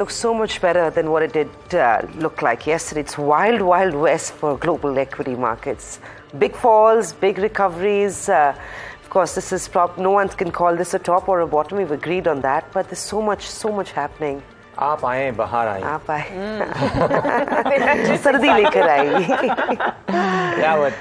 Looks so much better than what it did look like yesterday. It's wild, wild west for global equity markets. Big falls, big recoveries. Of course, this is no one can call this a top or a bottom. We've agreed on that, but there's so much happening. आप आए बाहर आए आप आए सर्दी लेकर आई. Yeah, but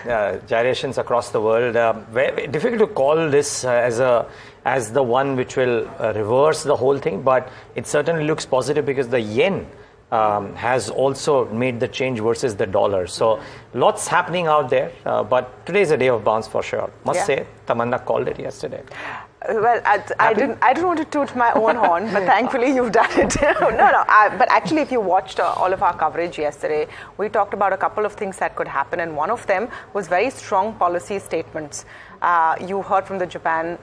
gyrations across the world. Very difficult to call this as the one which will reverse the whole thing, but it certainly looks positive because the yen has also made the change versus the dollar. So lots happening out there, but today is a day of bounce for sure. Must say, Tamanna called it yesterday. Well, I didn't want to toot my own horn, but thankfully you've done it. But actually, if you watched all of our coverage yesterday, we talked about a couple of things that could happen, and one of them was very strong policy statements. You heard from the Japan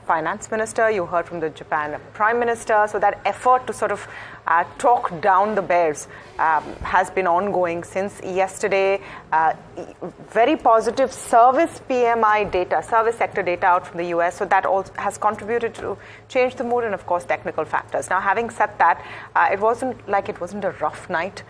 finance minister, you heard from the Japan prime minister, so that effort to sort of talk down the bears has been ongoing since yesterday. Very positive service PMI data, service sector data out from the US, so that also has contributed to change the mood, and of course technical factors. Now, having said that, it wasn't a rough night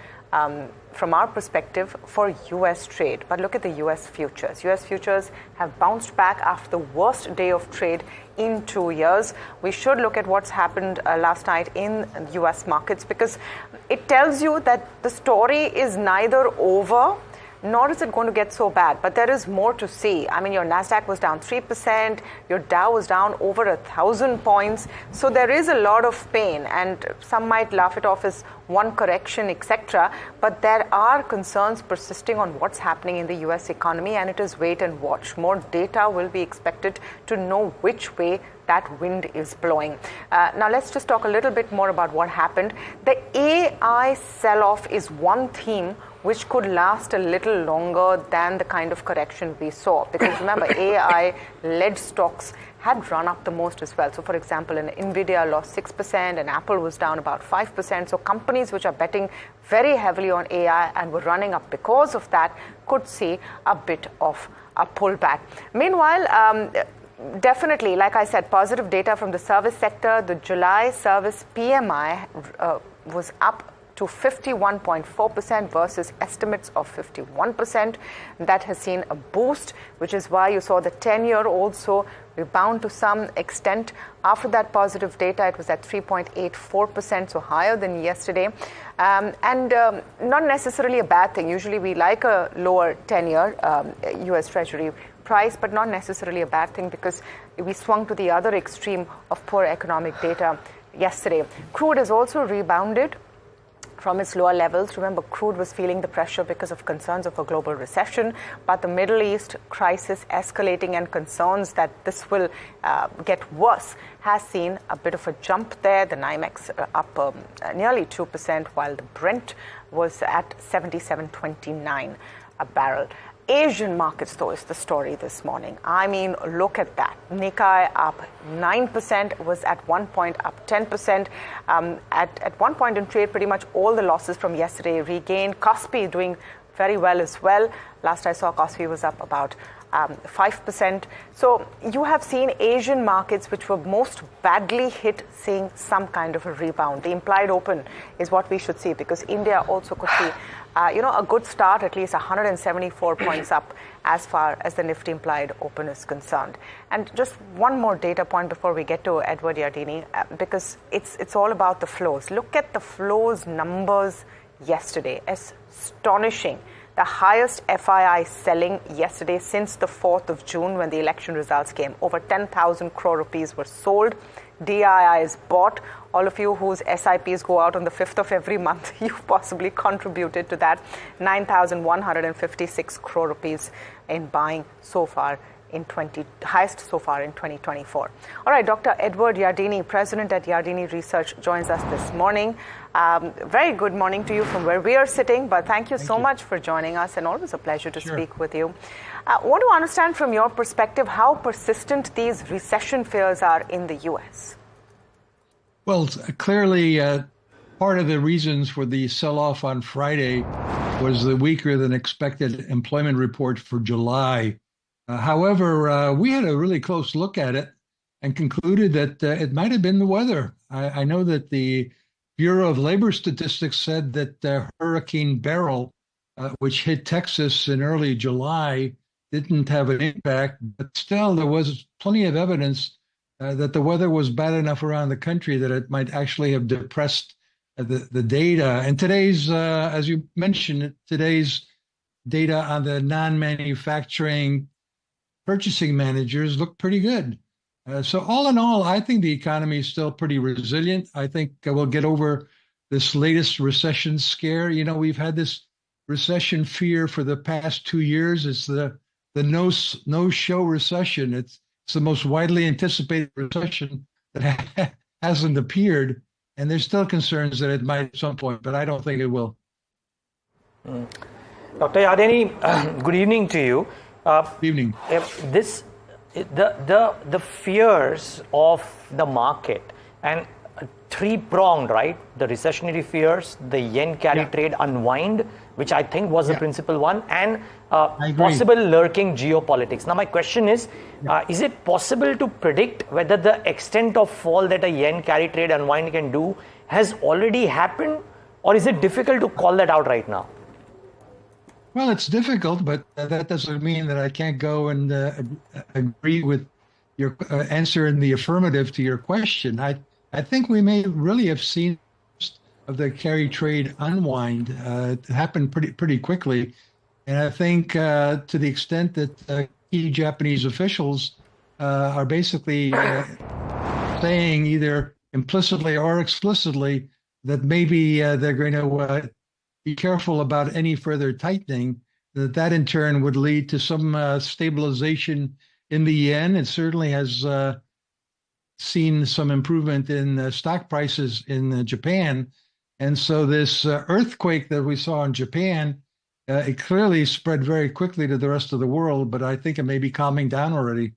from our perspective for US trade. But look at the US futures. US futures have bounced back after the worst day of trade in 2 years. We should look at what's happened last night in US markets, because it tells you that the story is neither over nor is it going to get so bad, but there is more to see. I mean, your Nasdaq was down 3%, your Dow was down over 1,000 points, so there is a lot of pain, and some might laugh it off as one correction, etc. But there are concerns persisting on what's happening in the US economy, and it is wait and watch. More data will be expected to know which way that wind is blowing. Now let's just talk a little bit more about what happened. The AI sell-off is one theme which could last a little longer than the kind of correction we saw. Because remember, AI-led stocks had run up the most as well. So for example, Nvidia lost 6% and Apple was down about 5%. So companies which are betting very heavily on AI and were running up because of that could see a bit of a pullback. Meanwhile, definitely, like I said, positive data from the service sector. The July service PMI was up to 51.4% versus estimates of 51%. That has seen a boost, which is why you saw the 10-year also rebound to some extent. After that positive data, it was at 3.84%, so higher than yesterday. And not necessarily a bad thing. Usually we like a lower 10-year US Treasury price, but not necessarily a bad thing, because we swung to the other extreme of poor economic data yesterday. Crude has also rebounded from its lower levels. Remember, crude was feeling the pressure because of concerns of a global recession, but the Middle East crisis escalating and concerns that this will get worse has seen a bit of a jump there. The NYMEX up nearly 2%, while the Brent was at 77.29 a barrel. Asian markets, though, is the story this morning. I mean, look at that. Nikkei up 9%, was at one point up 10%. At one point in trade, pretty much all the losses from yesterday regained. Kospi doing very well as well. Last I saw, Kospi was up about 5%. So you have seen Asian markets, which were most badly hit, seeing some kind of a rebound. The implied open is what we should see, because India also could see a good start, at least 174 points up as far as the Nifty implied open is concerned. And just one more data point before we get to Edward Yardeni, because it's all about the flows. Look at the flows numbers yesterday. Astonishing. The highest FII selling yesterday since the 4th of June, when the election results came. Over 10,000 crore rupees were sold. DIIs bought. All of you whose SIPs go out on the 5th of every month, you've possibly contributed to that. 9,156 crore rupees in buying so far highest so far in 2024. All right, Dr. Edward Yardeni, President at Yardeni Research, joins us this morning. Very good morning to you from where we are sitting, but thank you so much for joining us, and always a pleasure to speak with you. I want to understand from your perspective how persistent these recession fears are in the U.S. Well, clearly, part of the reasons for the sell-off on Friday was the weaker than expected employment report for July. However, we had a really close look at it and concluded that it might have been the weather. I know that the Bureau of Labor Statistics said that Hurricane Beryl, which hit Texas in early July, didn't have an impact, but still there was plenty of evidence that the weather was bad enough around the country that it might actually have depressed the data. And today's, as you mentioned, today's data on the non-manufacturing purchasing managers look pretty good. So all in all, I think the economy is still pretty resilient. I think we'll get over this latest recession scare. You know, we've had this recession fear for the past 2 years. It's the no-show recession. It's the most widely anticipated recession that hasn't appeared. And there's still concerns that it might at some point, but I don't think it will. Dr. Yardeni, good evening to you. Good evening. The fears of the market and three-pronged, right? The recessionary fears, the yen carry trade unwind, which I think was the principal one, and possible lurking geopolitics. Now, my question is it possible to predict whether the extent of fall that a yen carry trade unwind can do has already happened, or is it difficult to call that out right now? Well, it's difficult, but that doesn't mean that I can't go and agree with your answer in the affirmative to your question. I think we may really have seen of the carry trade unwind happen pretty quickly, and I think to the extent that key Japanese officials are basically saying either implicitly or explicitly that maybe they're going to be careful about any further tightening, that in turn would lead to some stabilization in the yen. It certainly has seen some improvement in stock prices in Japan. And so this earthquake that we saw in Japan, it clearly spread very quickly to the rest of the world, but I think it may be calming down already.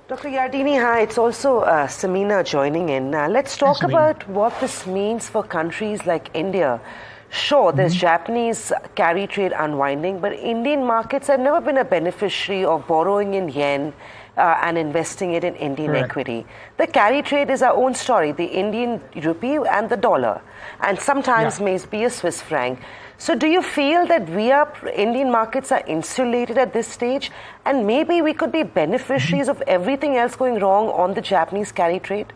Dr. Yardeni, hi. It's also Samina joining in. Let's talk about what this means for countries like India. Sure, there's Japanese carry trade unwinding, but Indian markets have never been a beneficiary of borrowing in yen and investing it in Indian equity. The carry trade is our own story, the Indian rupee and the dollar, and sometimes may be a Swiss franc. So do you feel that Indian markets are insulated at this stage, and maybe we could be beneficiaries of everything else going wrong on the Japanese carry trade?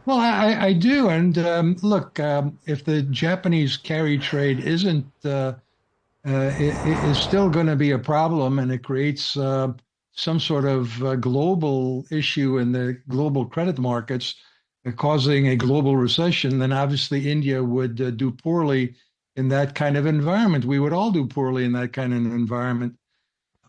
Well, I do. And look, if the Japanese carry trade is still going to be a problem, and it creates some sort of global issue in the global credit markets, causing a global recession, then obviously India would do poorly in that kind of environment. We would all do poorly in that kind of environment.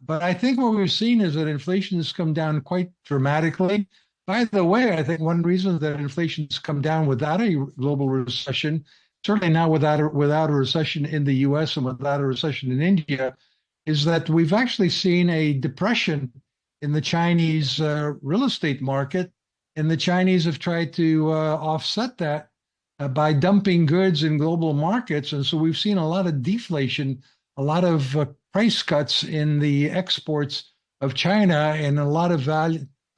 But I think what we've seen is that inflation has come down quite dramatically. By the way, I think one reason that inflation has come down without a global recession, certainly not without a recession in the US and without a recession in India, is that we've actually seen a depression in the Chinese real estate market, and the Chinese have tried to offset that by dumping goods in global markets. And so we've seen a lot of deflation, a lot of price cuts in the exports of China, and a lot of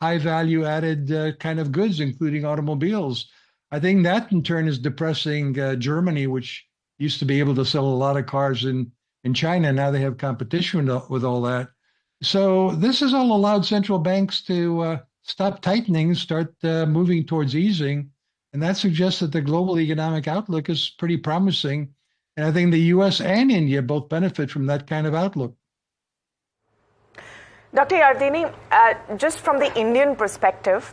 high value added kind of goods, including automobiles. I think that in turn is depressing Germany, which used to be able to sell a lot of cars in China. Now they have competition with all that. So this has all allowed central banks to stop tightening, start moving towards easing. And that suggests that the global economic outlook is pretty promising. And I think the US and India both benefit from that kind of outlook. Dr. Yardeni, just from the Indian perspective,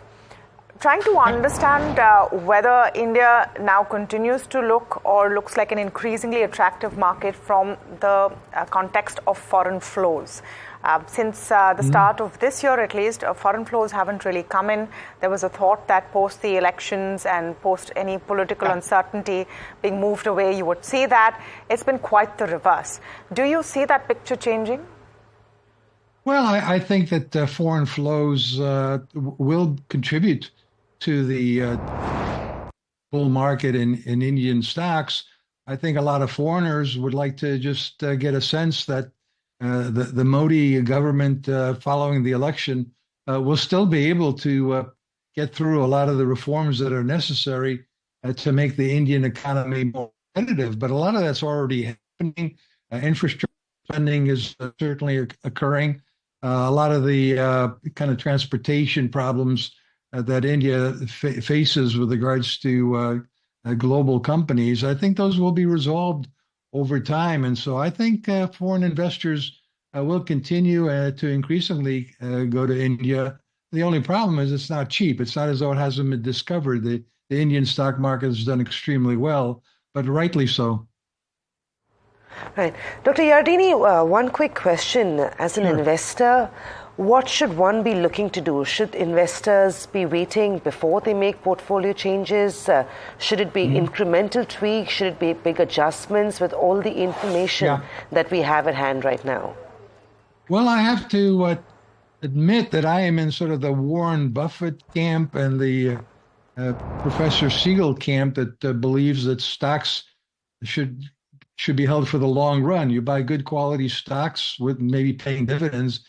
trying to understand whether India now continues to look or looks like an increasingly attractive market from the context of foreign flows. Since the start of this year, at least, foreign flows haven't really come in. There was a thought that post the elections and post any political uncertainty being moved away, you would see that. It's been quite the reverse. Do you see that picture changing? Well, I think that foreign flows will contribute to the bull market in Indian stocks. I think a lot of foreigners would like to just get a sense that the Modi government following the election will still be able to get through a lot of the reforms that are necessary to make the Indian economy more competitive. But a lot of that's already happening. Infrastructure spending is certainly occurring. A lot of the kind of transportation problems that India faces with regards to global companies, I think those will be resolved over time. And so I think foreign investors will continue to increasingly go to India. The only problem is it's not cheap. It's not as though it hasn't been discovered. The Indian stock market has done extremely well, but rightly so. Right. Dr. Yardeni, one quick question. As an investor, what should one be looking to do? Should investors be waiting before they make portfolio changes? Should it be incremental tweaks? Should it be big adjustments with all the information that we have at hand right now? Well, I have to admit that I am in sort of the Warren Buffett camp and the Professor Siegel camp that believes that stocks should be held for the long run. You buy good quality stocks with maybe paying dividends,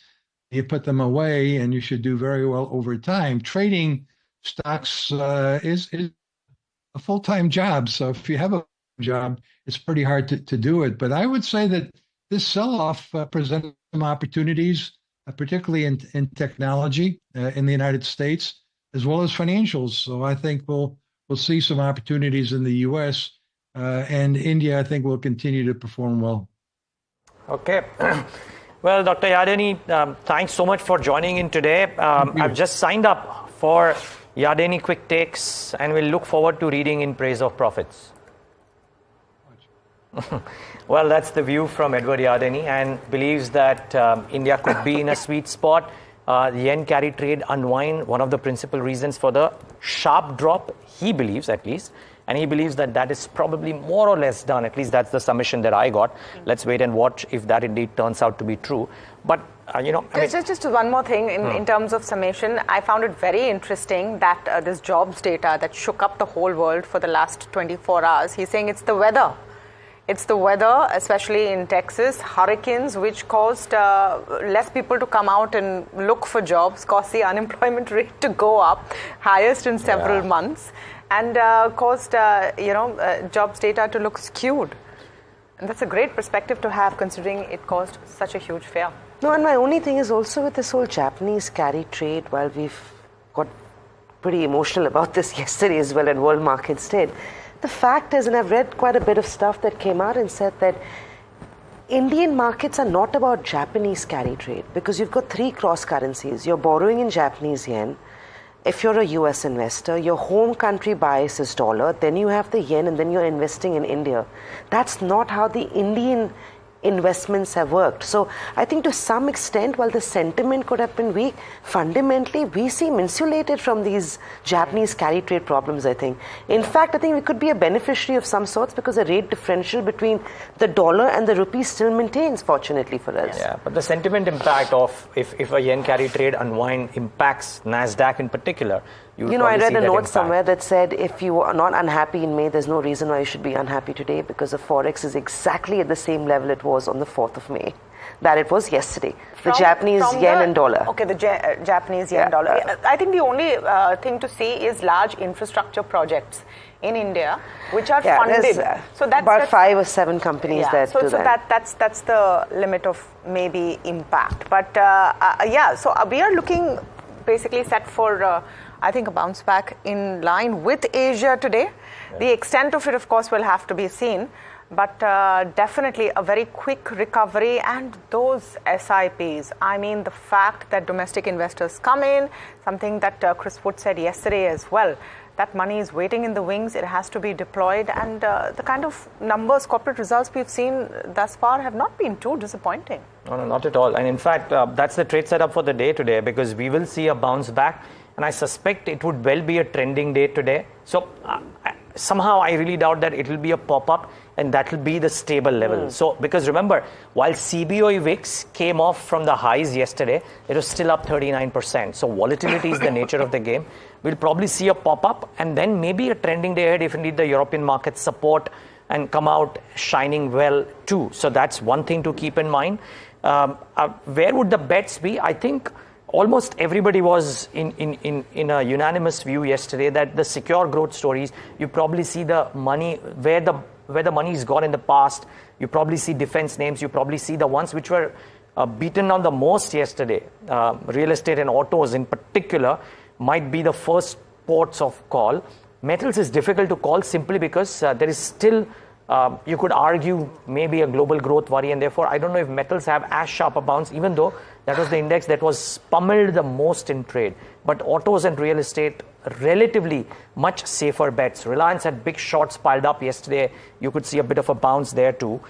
you put them away, and you should do very well over time. Trading stocks is a full-time job. So if you have a job, it's pretty hard to do it. But I would say that this sell-off presents some opportunities, particularly in technology in the United States, as well as financials. So I think we'll see some opportunities in the U.S., and India, I think, will continue to perform well. Okay. Well, Dr. Yardeni, thanks so much for joining in today. I've just signed up for Yardeni Quick Takes, and we'll look forward to reading in praise of profits. Well, that's the view from Edward Yardeni, and believes that India could be in a sweet spot. The yen carry trade unwind, one of the principal reasons for the sharp drop, he believes at least. And he believes that that is probably more or less done. At least that's the submission that I got. Let's wait and watch if that indeed turns out to be true. But, just one more thing in terms of summation. I found it very interesting that this jobs data that shook up the whole world for the last 24 hours, he's saying it's the weather. It's the weather, especially in Texas, hurricanes, which caused less people to come out and look for jobs, caused the unemployment rate to go up, highest in several months, and caused jobs data to look skewed. And that's a great perspective to have, considering it caused such a huge fear. No, and my only thing is also with this whole Japanese carry trade, while we've got pretty emotional about this yesterday as well, and world markets did. The fact is, and I've read quite a bit of stuff that came out and said that Indian markets are not about Japanese carry trade, because you've got three cross currencies. You're borrowing in Japanese yen. If you're a US investor, your home country bias is dollar, then you have the yen, and then you're investing in India. That's not how the Indian investments have worked. So I think to some extent, while the sentiment could have been weak, fundamentally we seem insulated from these Japanese carry trade problems, I think. In fact, I think we could be a beneficiary of some sorts, because the rate differential between the dollar and the rupee still maintains, fortunately for us. Yeah, but the sentiment impact of if a yen carry trade unwind impacts NASDAQ in particular, I read a note somewhere that said if you are not unhappy in May, there's no reason why you should be unhappy today, because the Forex is exactly at the same level it was on the 4th of May that it was yesterday. The Japanese yen and dollar. Okay, the Japanese yen dollar. I think the only thing to see is large infrastructure projects in India, which are funded. So that's about 5 or 7 companies that do that. That's the limit of maybe impact. But so we are looking basically set for I think a bounce back in line with Asia today. The extent of it, of course, will have to be seen, but definitely a very quick recovery. And those SIPs, I mean, the fact that domestic investors come in, something that Chris Wood said yesterday as well, that money is waiting in the wings, it has to be deployed, and the kind of numbers, corporate results we've seen thus far have not been too disappointing. No, not at all. And in fact, that's the trade setup for the day today, because we will see a bounce back. And I suspect it would well be a trending day today. So somehow I really doubt that it will be a pop-up, and that will be the stable level. So, because remember, while CBOE VIX came off from the highs yesterday, it was still up 39%. So volatility is the nature of the game. We'll probably see a pop-up, and then maybe a trending day ahead if indeed the European markets support and come out shining well too. So that's one thing to keep in mind. Where would the bets be? I think almost everybody was in a unanimous view yesterday that the secure growth stories, you probably see the money, where the money's gone in the past, you probably see defense names, you probably see the ones which were beaten on the most yesterday. Real estate and autos in particular might be the first ports of call. Metals is difficult to call simply because there is still, you could argue, maybe a global growth worry, and therefore I don't know if metals have as sharp a bounce, even though that was the index that was pummeled the most in trade. But autos and real estate, relatively much safer bets. Reliance had big shorts piled up yesterday. You could see a bit of a bounce there too.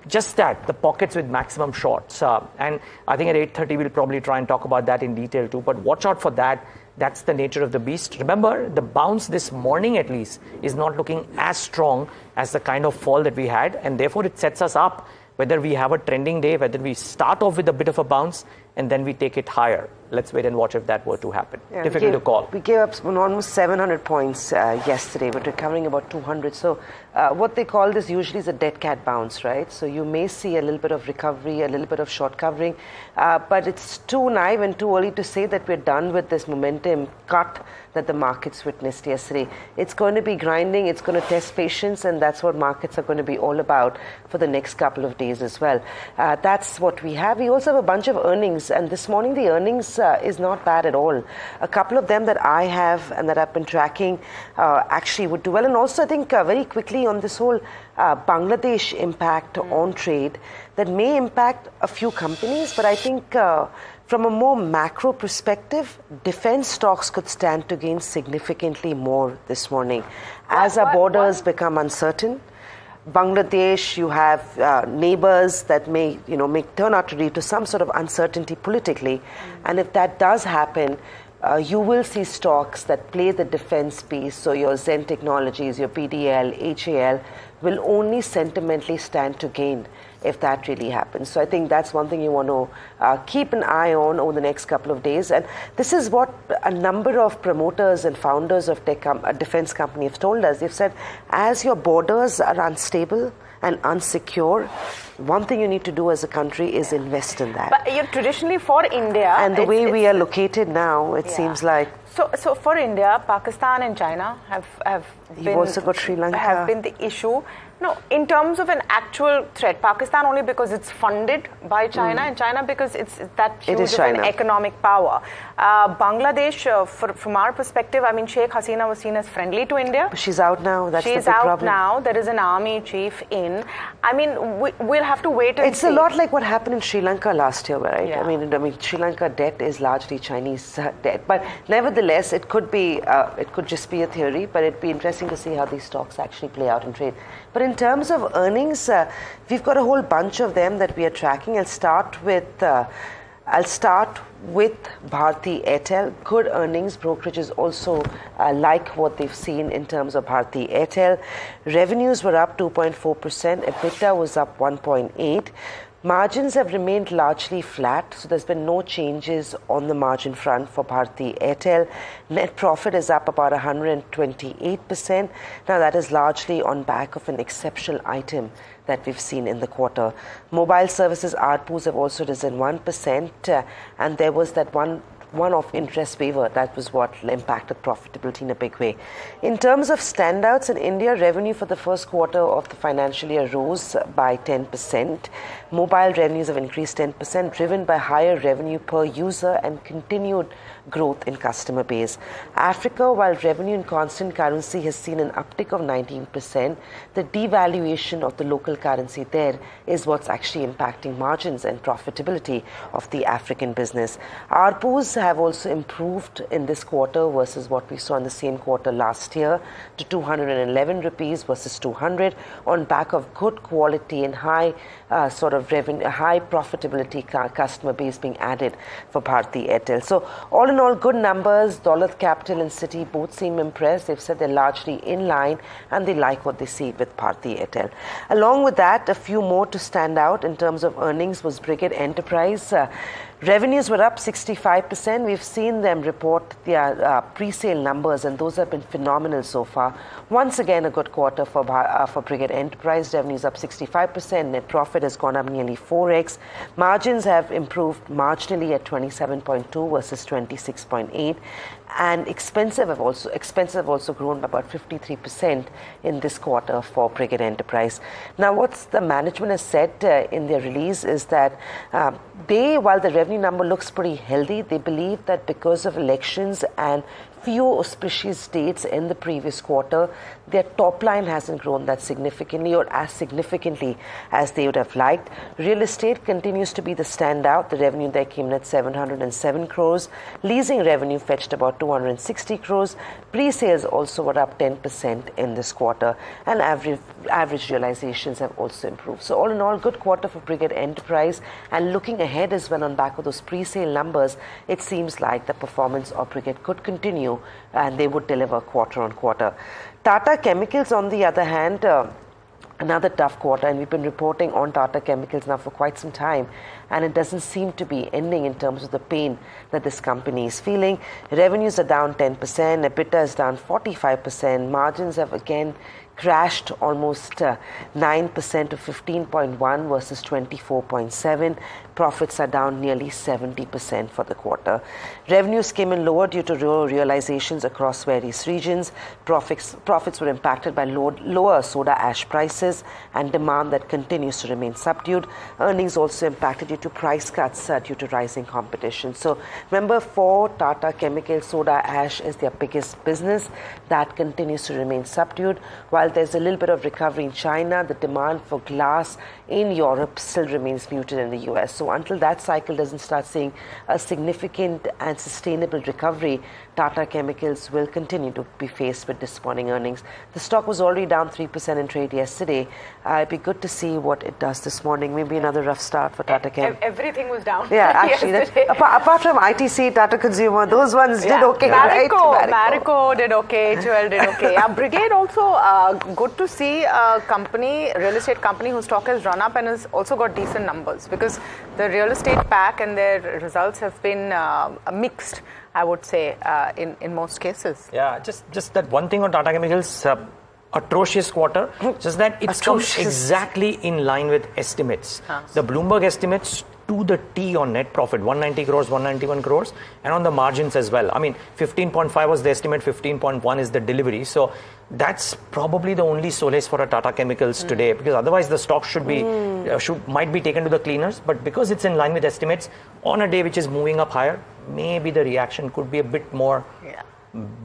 Just that, the pockets with maximum shorts. And I think at 8:30 we'll probably try and talk about that in detail too. But watch out for that. That's the nature of the beast. Remember, the bounce this morning at least is not looking as strong as the kind of fall that we had. And therefore it sets us up, whether we have a trending day, whether we start off with a bit of a bounce and then we take it higher. Let's wait and watch if that were to happen. Yeah, difficult to call. We gave up almost 700 points yesterday, but recovering about 200. So what they call this usually is a dead cat bounce, right? So you may see a little bit of recovery, a little bit of short covering, but it's too naive and too early to say that we're done with this momentum cut that the markets witnessed yesterday. It's going to be grinding, it's going to test patience, and that's what markets are going to be all about for the next couple of days as well. That's what we have. We also have a bunch of earnings, and this morning the earnings is not bad at all. A couple of them that I have and that I've been tracking actually would do well. And also I think very quickly on this whole Bangladesh impact on trade, that may impact a few companies, but I think from a more macro perspective, defense stocks could stand to gain significantly more this morning. As our borders become uncertain, Bangladesh, you have neighbors that may turn out to lead to some sort of uncertainty politically. And if that does happen, you will see stocks that play the defense piece. So your Zen Technologies, your PDL, HAL will only sentimentally stand to gain if that really happens. So I think that's one thing you want to keep an eye on over the next couple of days. And this is what a number of promoters and founders of defense company have told us. They've said, as your borders are unstable and unsecure, one thing you need to do as a country is invest in that. But traditionally for India, and the way we are located now, it seems like. So for India, Pakistan and China have You've also got Sri Lanka. Have been the issue. No, in terms of an actual threat, Pakistan only because it's funded by China, and China because it's that huge of an economic power. Bangladesh, from our perspective, I mean, Sheikh Hasina was seen as friendly to India. But she's out now. That's the big problem. She's out now. There is an army chief in. I mean, we'll have to wait and see. It's a lot like what happened in Sri Lanka last year, right? Yeah. I mean, Sri Lanka debt is largely Chinese debt, but nevertheless, it could be, it could just be a theory. But it'd be interesting to see how these stocks actually play out in trade. But in terms of earnings, we've got a whole bunch of them that we are tracking. I'll start with Bharti Airtel. Good earnings. Brokerages also like what they've seen in terms of Bharti Airtel. Revenues were up 2.4%. EBITDA was up 1.8%. Margins have remained largely flat, so there's been no changes on the margin front for Bharti Airtel. Net profit is up about 128%. Now that is largely on back of an exceptional item that we've seen in the quarter. Mobile services ARPUs have also risen 1%, and there was that one-off interest waiver. That was what impacted profitability in a big way. In terms of standouts in India, revenue for the first quarter of the financial year rose by 10%. Mobile revenues have increased 10%, driven by higher revenue per user and continued growth in customer base. Africa, while revenue in constant currency has seen an uptick of 19%, the devaluation of the local currency there is what's actually impacting margins and profitability of the African business. ARPUs have also improved in this quarter versus what we saw in the same quarter last year to 211 rupees versus 200 on back of good quality and high revenue, high profitability customer base being added for Bharti Airtel. So all in all, good numbers. Daulat Capital and Citi both seem impressed. They've said they're largely in line and they like what they see with Bharti Airtel. Along with that, a few more to stand out in terms of earnings was Brigade Enterprise. Revenues were up 65%. We've seen them report their pre-sale numbers, and those have been phenomenal so far. Once again, a good quarter for Brigade Enterprise. Revenues up 65%. Net profit has gone up nearly 4x. Margins have improved marginally at 27.2 versus 26.8. And expenses have also grown by about 53% in this quarter for Brigade Enterprise. Now, what the management has said in their release is that while the revenue number looks pretty healthy, they believe that because of elections and few auspicious dates in the previous quarter, their top line hasn't grown that significantly or as significantly as they would have liked. Real estate continues to be the standout. The revenue there came in at 707 crores. Leasing revenue fetched about 260 crores. Pre-sales also were up 10% in this quarter, and average realizations have also improved. So all in all, good quarter for Brigade Enterprise. And looking ahead as well on back of those pre-sale numbers, it seems like the performance of Brigade could continue and they would deliver quarter on quarter. Tata Chemicals, on the other hand, another tough quarter, and we've been reporting on Tata Chemicals now for quite some time, and it doesn't seem to be ending in terms of the pain that this company is feeling. Revenues are down 10%, EBITDA is down 45%, margins have again crashed almost 9% to 15.1 versus 24.7. Profits are down nearly 70% for the quarter. Revenues came in lower due to lower realizations across various regions. Profits were impacted by lower soda ash prices and demand that continues to remain subdued. Earnings also impacted due to price cuts due to rising competition. So remember, for Tata Chemicals, soda ash is their biggest business. That continues to remain subdued. While there's a little bit of recovery in China, the demand for glass in Europe still remains muted in the US. So until that cycle doesn't start seeing a significant and sustainable recovery, Tata Chemicals will continue to be faced with disappointing earnings. The stock was already down 3% in trade yesterday. It'd be good to see what it does this morning. Maybe another rough start for Tata Chem. Everything was down. Yeah, actually. Apart from ITC, Tata Consumer, those ones did okay, right? Marico did okay, HUL did okay. Brigade also, good to see a company, real estate company whose stock has run up and has also got decent numbers, because the real estate pack and their results have been mixed, I would say, in most cases. Yeah, just that one thing on Tata Chemicals, atrocious quarter, just that it's come exactly in line with estimates. The Bloomberg estimates to the T on net profit, 190 crores, 191 crores, and on the margins as well. I mean, 15.5 was the estimate, 15.1 is the delivery. So that's probably the only solace for a Tata Chemicals today, because otherwise the stock might be taken to the cleaners. But because it's in line with estimates on a day which is moving up higher, maybe the reaction could be a bit more.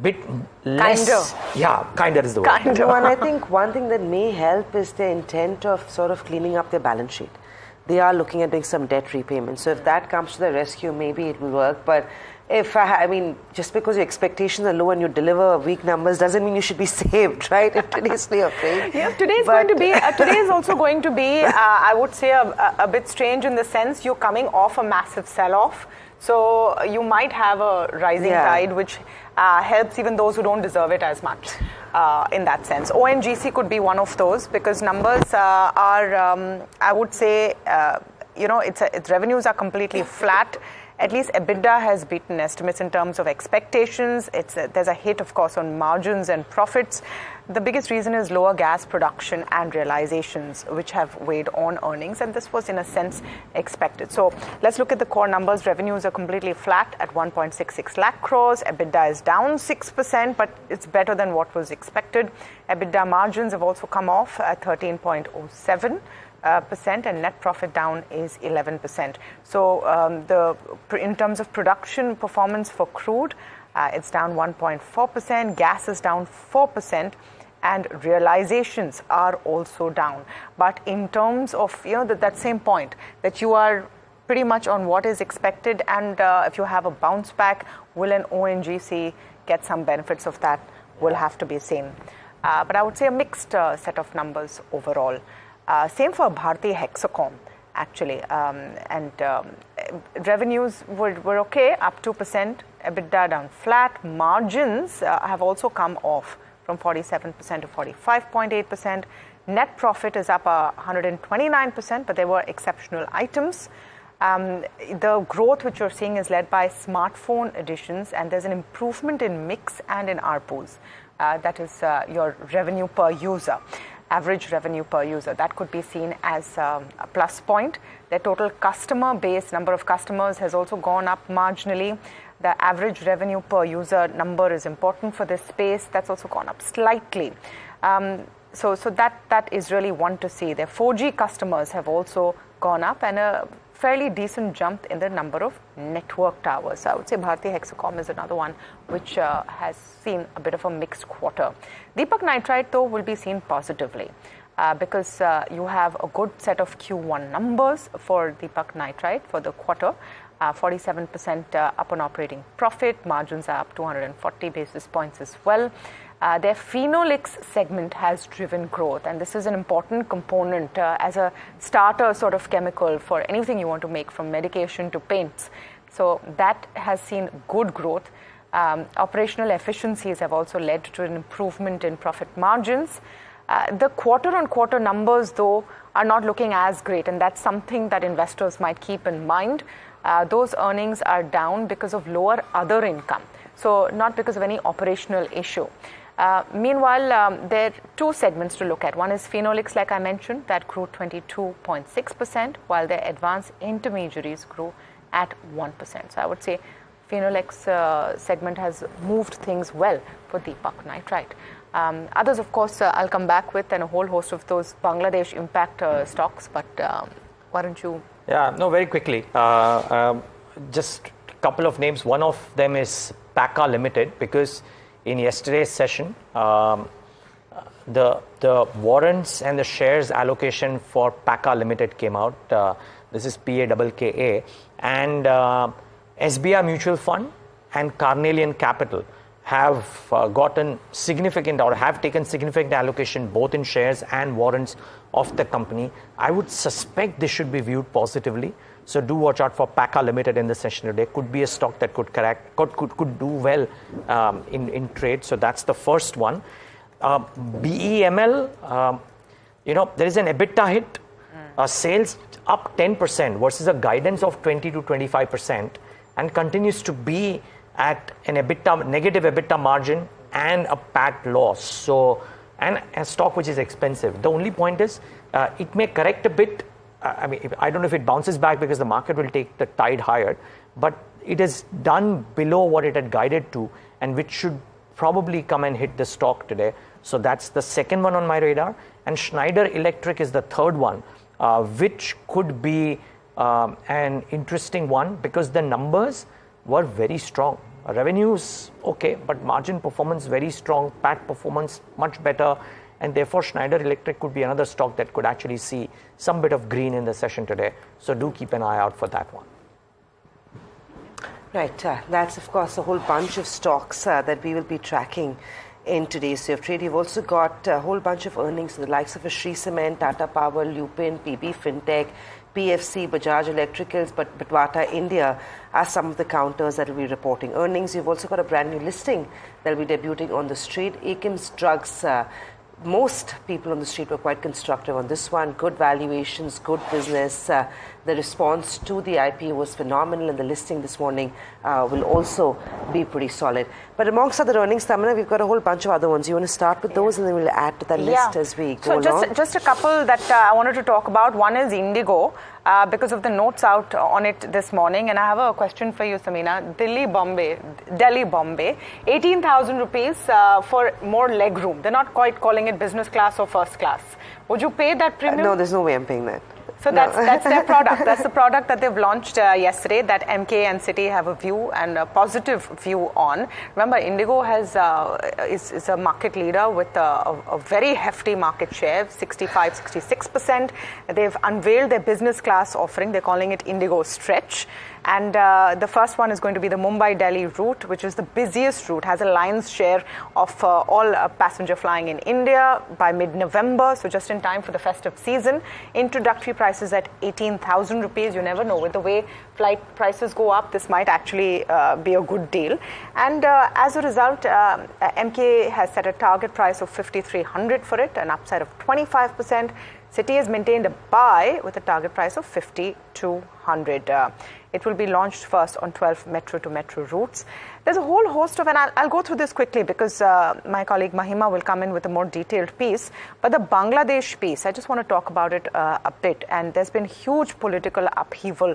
Bit less. Kinder. Yeah, kinder is the word. And I think one thing that may help is the intent of sort of cleaning up their balance sheet. They are looking at doing some debt repayment. So if that comes to the rescue, maybe it will work. But just because your expectations are low and you deliver weak numbers doesn't mean you should be saved, right? If today's day of trade. Yeah, today is also going to be, I would say, a bit strange in the sense you're coming off a massive sell-off. So you might have a rising tide, which helps even those who don't deserve it as much in that sense. ONGC could be one of those, because numbers are, I would say, its revenues are completely flat. At least EBITDA has beaten estimates in terms of expectations. There's a hit, of course, on margins and profits. The biggest reason is lower gas production and realizations, which have weighed on earnings, and this was, in a sense, expected. So let's look at the core numbers. Revenues are completely flat at 1.66 lakh crores. EBITDA is down 6%, but it's better than what was expected. EBITDA margins have also come off at 13.07%, and net profit down is 11%. So in terms of production performance for crude, it's down 1.4%. Gas is down 4%. And realizations are also down. But in terms of that same point, that you are pretty much on what is expected, and if you have a bounce back, will an ONGC get some benefits of that? Will have to be seen. But I would say a mixed set of numbers overall. Same for Bharti Hexacom, actually. Revenues were okay, up 2%. EBITDA down flat. Margins have also come off from 47% to 45.8%. Net profit is up 129%, but there were exceptional items. The growth which you're seeing is led by smartphone additions, and there's an improvement in mix and in ARPUs. That is your revenue per user, average revenue per user. That could be seen as a plus point. The total customer base, number of customers, has also gone up marginally. The average revenue per user number is important for this space. That's also gone up slightly. So that is really one to see. Their 4G customers have also gone up, and a fairly decent jump in the number of network towers. So I would say Bharti Hexacom is another one which has seen a bit of a mixed quarter. Deepak Nitrite, though, will be seen positively because you have a good set of Q1 numbers for Deepak Nitrite for the quarter. 47% up on operating profit, margins are up 240 basis points as well. Their phenolics segment has driven growth, and this is an important component as a starter sort of chemical for anything you want to make, from medication to paints. So that has seen good growth. Operational efficiencies have also led to an improvement in profit margins. The quarter-on-quarter numbers, though, are not looking as great, and that's something that investors might keep in mind. Those earnings are down because of lower other income, so not because of any operational issue. Meanwhile, there are two segments to look at. One is phenolics, like I mentioned, that grew 22.6%, while their advanced intermediaries grew at 1%. So I would say phenolics segment has moved things well for Deepak Nitrite. Others, of course, I'll come back with, and a whole host of those Bangladesh impact stocks, but why don't you? Yeah, no, very quickly. Just a couple of names. One of them is Pakka Limited, because in yesterday's session, the warrants and the shares allocation for Pakka Limited came out. This is PAKKA, and SBI Mutual Fund and Carnelian Capital have gotten significant, or have taken significant allocation both in shares and warrants of the company. I would suspect this should be viewed positively. So do watch out for Pakka Limited in the session today. Could be a stock that could do well in trade. So that's the first one. BEML, there is an EBITDA hit. Sales up 10% versus a guidance of 20 to 25%, and continues to be at an negative EBITDA margin and a PAT loss. So, and a stock which is expensive. The only point is it may correct a bit. I don't know if it bounces back because the market will take the tide higher, but it is done below what it had guided to, and which should probably come and hit the stock today. So that's the second one on my radar. And Schneider Electric is the third one, which could be an interesting one because the numbers were very strong. Revenues okay, but margin performance very strong, PAT performance much better, and therefore Schneider Electric could be another stock that could actually see some bit of green in the session today. So do keep an eye out for that one. Right, that's of course a whole bunch of stocks that we will be tracking in today's Day of Trade. You've also got a whole bunch of earnings from the likes of Shree Cement, Tata Power, Lupin, PB Fintech, PFC, Bajaj Electricals, but Bata India are some of the counters that will be reporting earnings. You've also got a brand new listing that will be debuting on the street. Akim's Drugs. Most people on the street were quite constructive on this one. Good valuations, good business. The response to the IPO was phenomenal, and the listing this morning will also be pretty solid. But amongst other earnings, Tamanna, we've got a whole bunch of other ones. You want to start with those, and then we'll add to that list as we go along? Just a couple that I wanted to talk about. One is Indigo, because of the notes out on it this morning. And I have a question for you, Samina. Delhi, Bombay, 18,000 rupees for more leg room. They're not quite calling it business class or first class. Would you pay that premium? No, there's no way I'm paying that. So that's their product. That's the product that they've launched yesterday, that MK and Citi have a view and a positive view on. Remember, Indigo is a market leader with a very hefty market share, 65-66%. They've unveiled their business class offering. They're calling it Indigo Stretch. And the first one is going to be the Mumbai-Delhi route, which is the busiest route, has a lion's share of all passenger flying in India by mid-November, so just in time for the festive season. Introductory prices at 18,000 rupees. You never know. With the way flight prices go up, this might actually be a good deal. And as a result, MK has set a target price of 5,300 for it, an upside of 25%. Citi has maintained a buy with a target price of 5,200. It will be launched first on 12 metro-to-metro routes. There's a whole host of, and I'll go through this quickly because my colleague Mahima will come in with a more detailed piece. But the Bangladesh piece, I just want to talk about it a bit. And there's been huge political upheaval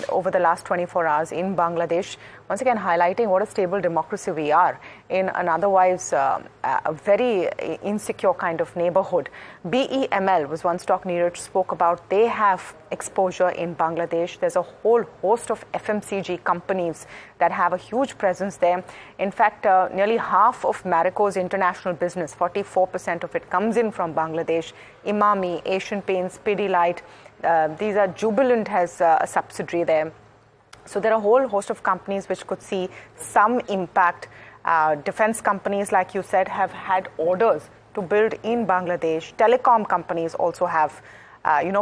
over the last 24 hours in Bangladesh. Once again, highlighting what a stable democracy we are in an otherwise a very insecure kind of neighborhood. BEML was one stock Niraj spoke about. They have exposure in Bangladesh. There's a whole host of FMCG companies that have a huge presence there. In fact, nearly half of Marico's international business, 44% of it, comes in from Bangladesh. Imami, Asian Paints, Pidilite, these are Jubilant has a subsidiary there. So there are a whole host of companies which could see some impact. Defense companies, like you said, have had orders to build in Bangladesh. Telecom companies also have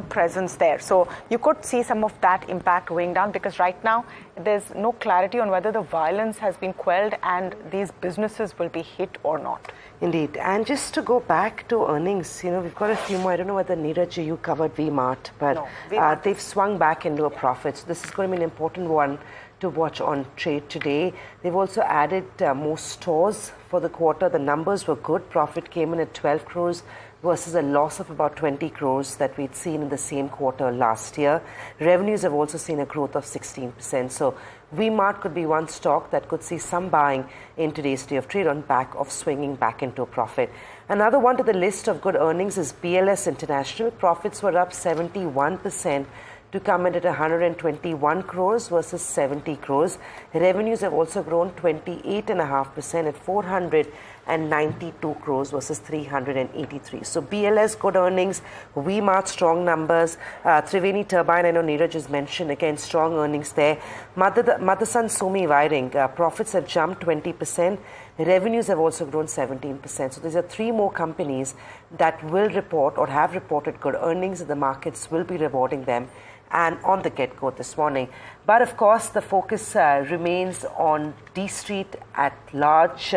presence there. So you could see some of that impact weighing down because right now there's no clarity on whether the violence has been quelled and these businesses will be hit or not. Indeed. And just to go back to earnings, we've got a few more. I don't know whether Niraj, you covered V-Mart, but no, V-Mart. They've swung back into a profit. So this is going to be an important one to watch on trade today. They've also added more stores for the quarter. The numbers were good. Profit came in at 12 crores versus a loss of about 20 crores that we'd seen in the same quarter last year. Revenues have also seen a growth of 16%. So V-Mart could be one stock that could see some buying in today's day of trade on back of swinging back into a profit. Another one to the list of good earnings is BLS International. Profits were up 71% to come in at 121 crores versus 70 crores. Revenues have also grown 28.5% at 492 crores versus 383. So BLS, good earnings. V-Mart, strong numbers. Triveni Turbine, I know Niraj has mentioned, again, strong earnings there. Motherson Sumi Wiring, profits have jumped 20%. Revenues have also grown 17%. So these are three more companies that will report or have reported good earnings, and the markets will be rewarding them and on the get-go this morning. But of course, the focus remains on D Street at large,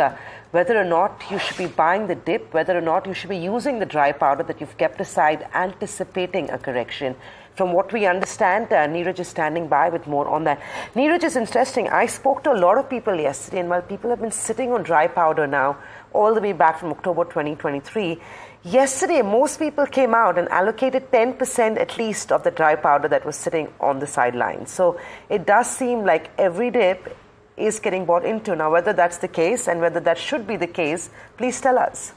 whether or not you should be buying the dip, whether or not you should be using the dry powder that you've kept aside, anticipating a correction. From what we understand, Niraj is standing by with more on that. Niraj, is interesting. I spoke to a lot of people yesterday, and while people have been sitting on dry powder now, all the way back from October 2023, yesterday, most people came out and allocated 10% at least of the dry powder that was sitting on the sidelines. So it does seem like every dip is getting bought into. Now, whether that's the case and whether that should be the case, please tell us.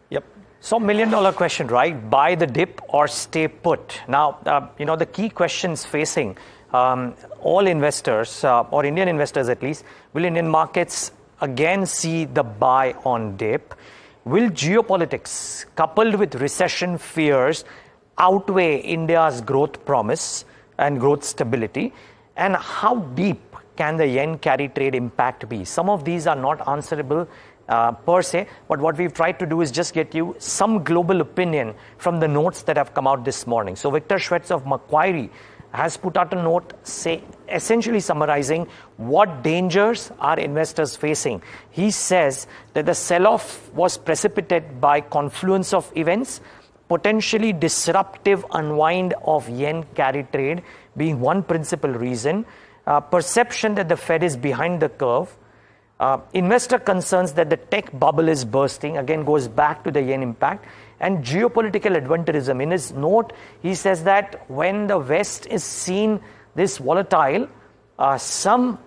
Yep. So $1 million question, right? Buy the dip or stay put. Now, the key questions facing all investors, or Indian investors at least, will Indian markets again see the buy on dip? Will geopolitics, coupled with recession fears, outweigh India's growth promise and growth stability? And how deep can the yen carry trade impact be? Some of these are not answerable per se, but what we've tried to do is just get you some global opinion from the notes that have come out this morning. So Victor Schwetz of Macquarie has put out a note essentially summarizing what dangers are investors facing. He says that the sell-off was precipitated by confluence of events, potentially disruptive unwind of yen carry trade being one principal reason, perception that the Fed is behind the curve, investor concerns that the tech bubble is bursting, again goes back to the yen impact, and geopolitical adventurism. In his note, he says that when the West is seen this volatile, some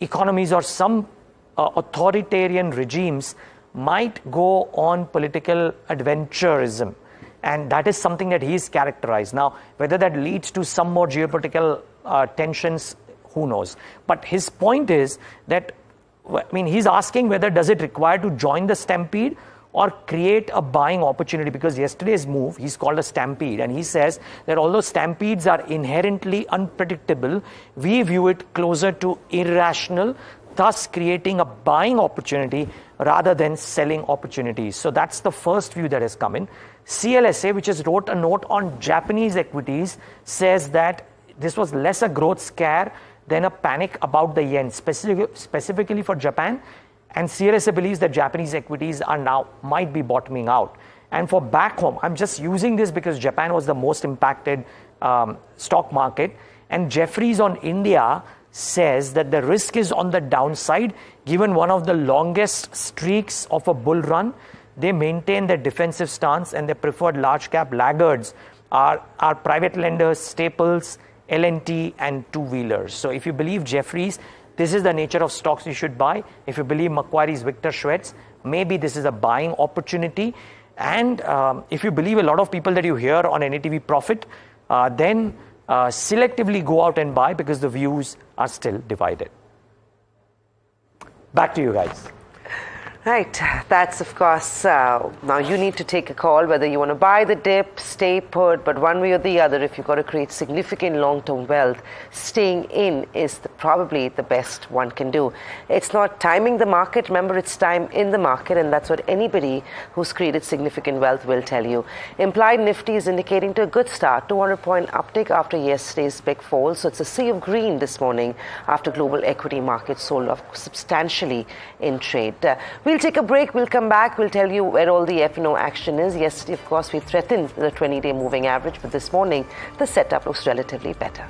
economies or some authoritarian regimes might go on political adventurism. And that is something that he's characterized. Now, whether that leads to some more geopolitical tensions, who knows? But his point is that, he's asking whether does it require to join the stampede or create a buying opportunity, because yesterday's move, he's called a stampede, and he says that although stampedes are inherently unpredictable, we view it closer to irrational, thus creating a buying opportunity rather than selling opportunities. So that's the first view that has come in. CLSA, which has wrote a note on Japanese equities, says that this was less a growth scare than a panic about the yen, specifically for Japan. And CLSA believes that Japanese equities are now might be bottoming out. And for back home, I'm just using this because Japan was the most impacted stock market. And Jefferies on India says that the risk is on the downside, given one of the longest streaks of a bull run. They maintain their defensive stance, and their preferred large cap laggards are private lenders, staples, L&T, and two-wheelers. So if you believe Jefferies, this is the nature of stocks you should buy. If you believe Macquarie's Victor Schwetz, maybe this is a buying opportunity. And if you believe a lot of people that you hear on NDTV Profit, then selectively go out and buy, because the views are still divided. Back to you guys. Right, that's of course, now you need to take a call whether you want to buy the dip, stay put, but one way or the other, if you've got to create significant long-term wealth, staying in is probably the best one can do. It's not timing the market, remember it's time in the market, and that's what anybody who's created significant wealth will tell you. Implied Nifty is indicating to a good start, 200-point uptick after yesterday's big fall, so it's a sea of green this morning after global equity markets sold off substantially in trade. We'll take a break. We'll come back. We'll tell you where all the F&O action is. Yesterday, of course, we threatened the 20-day moving average, but this morning, the setup looks relatively better.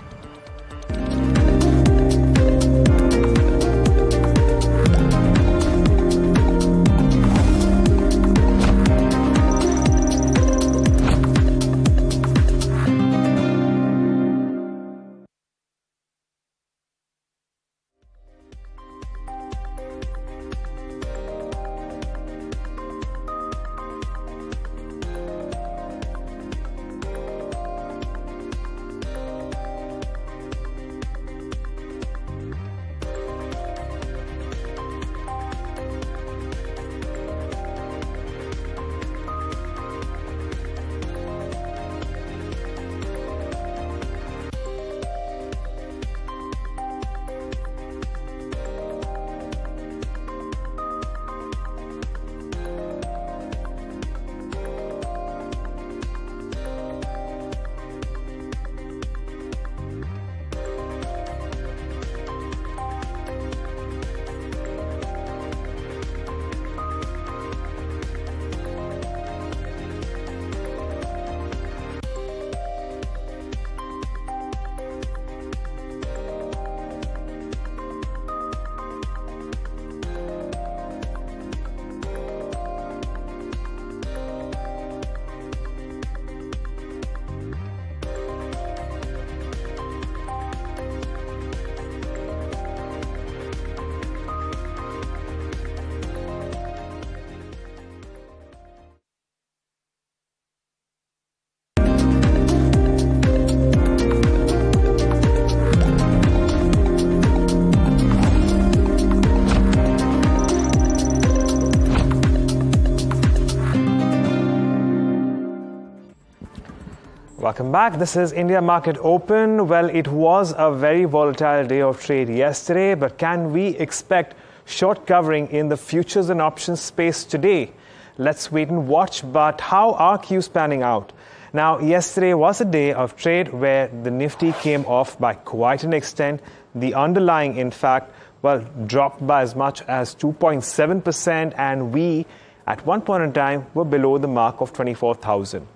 Welcome back. This is India Market Open. Well, it was a very volatile day of trade yesterday, but can we expect short covering in the futures and options space today? Let's wait and watch. But how are Qs panning out? Now, yesterday was a day of trade where the Nifty came off by quite an extent. The underlying, in fact, well, dropped by as much as 2.7%, and we, at one point in time, were below the mark of 24,000.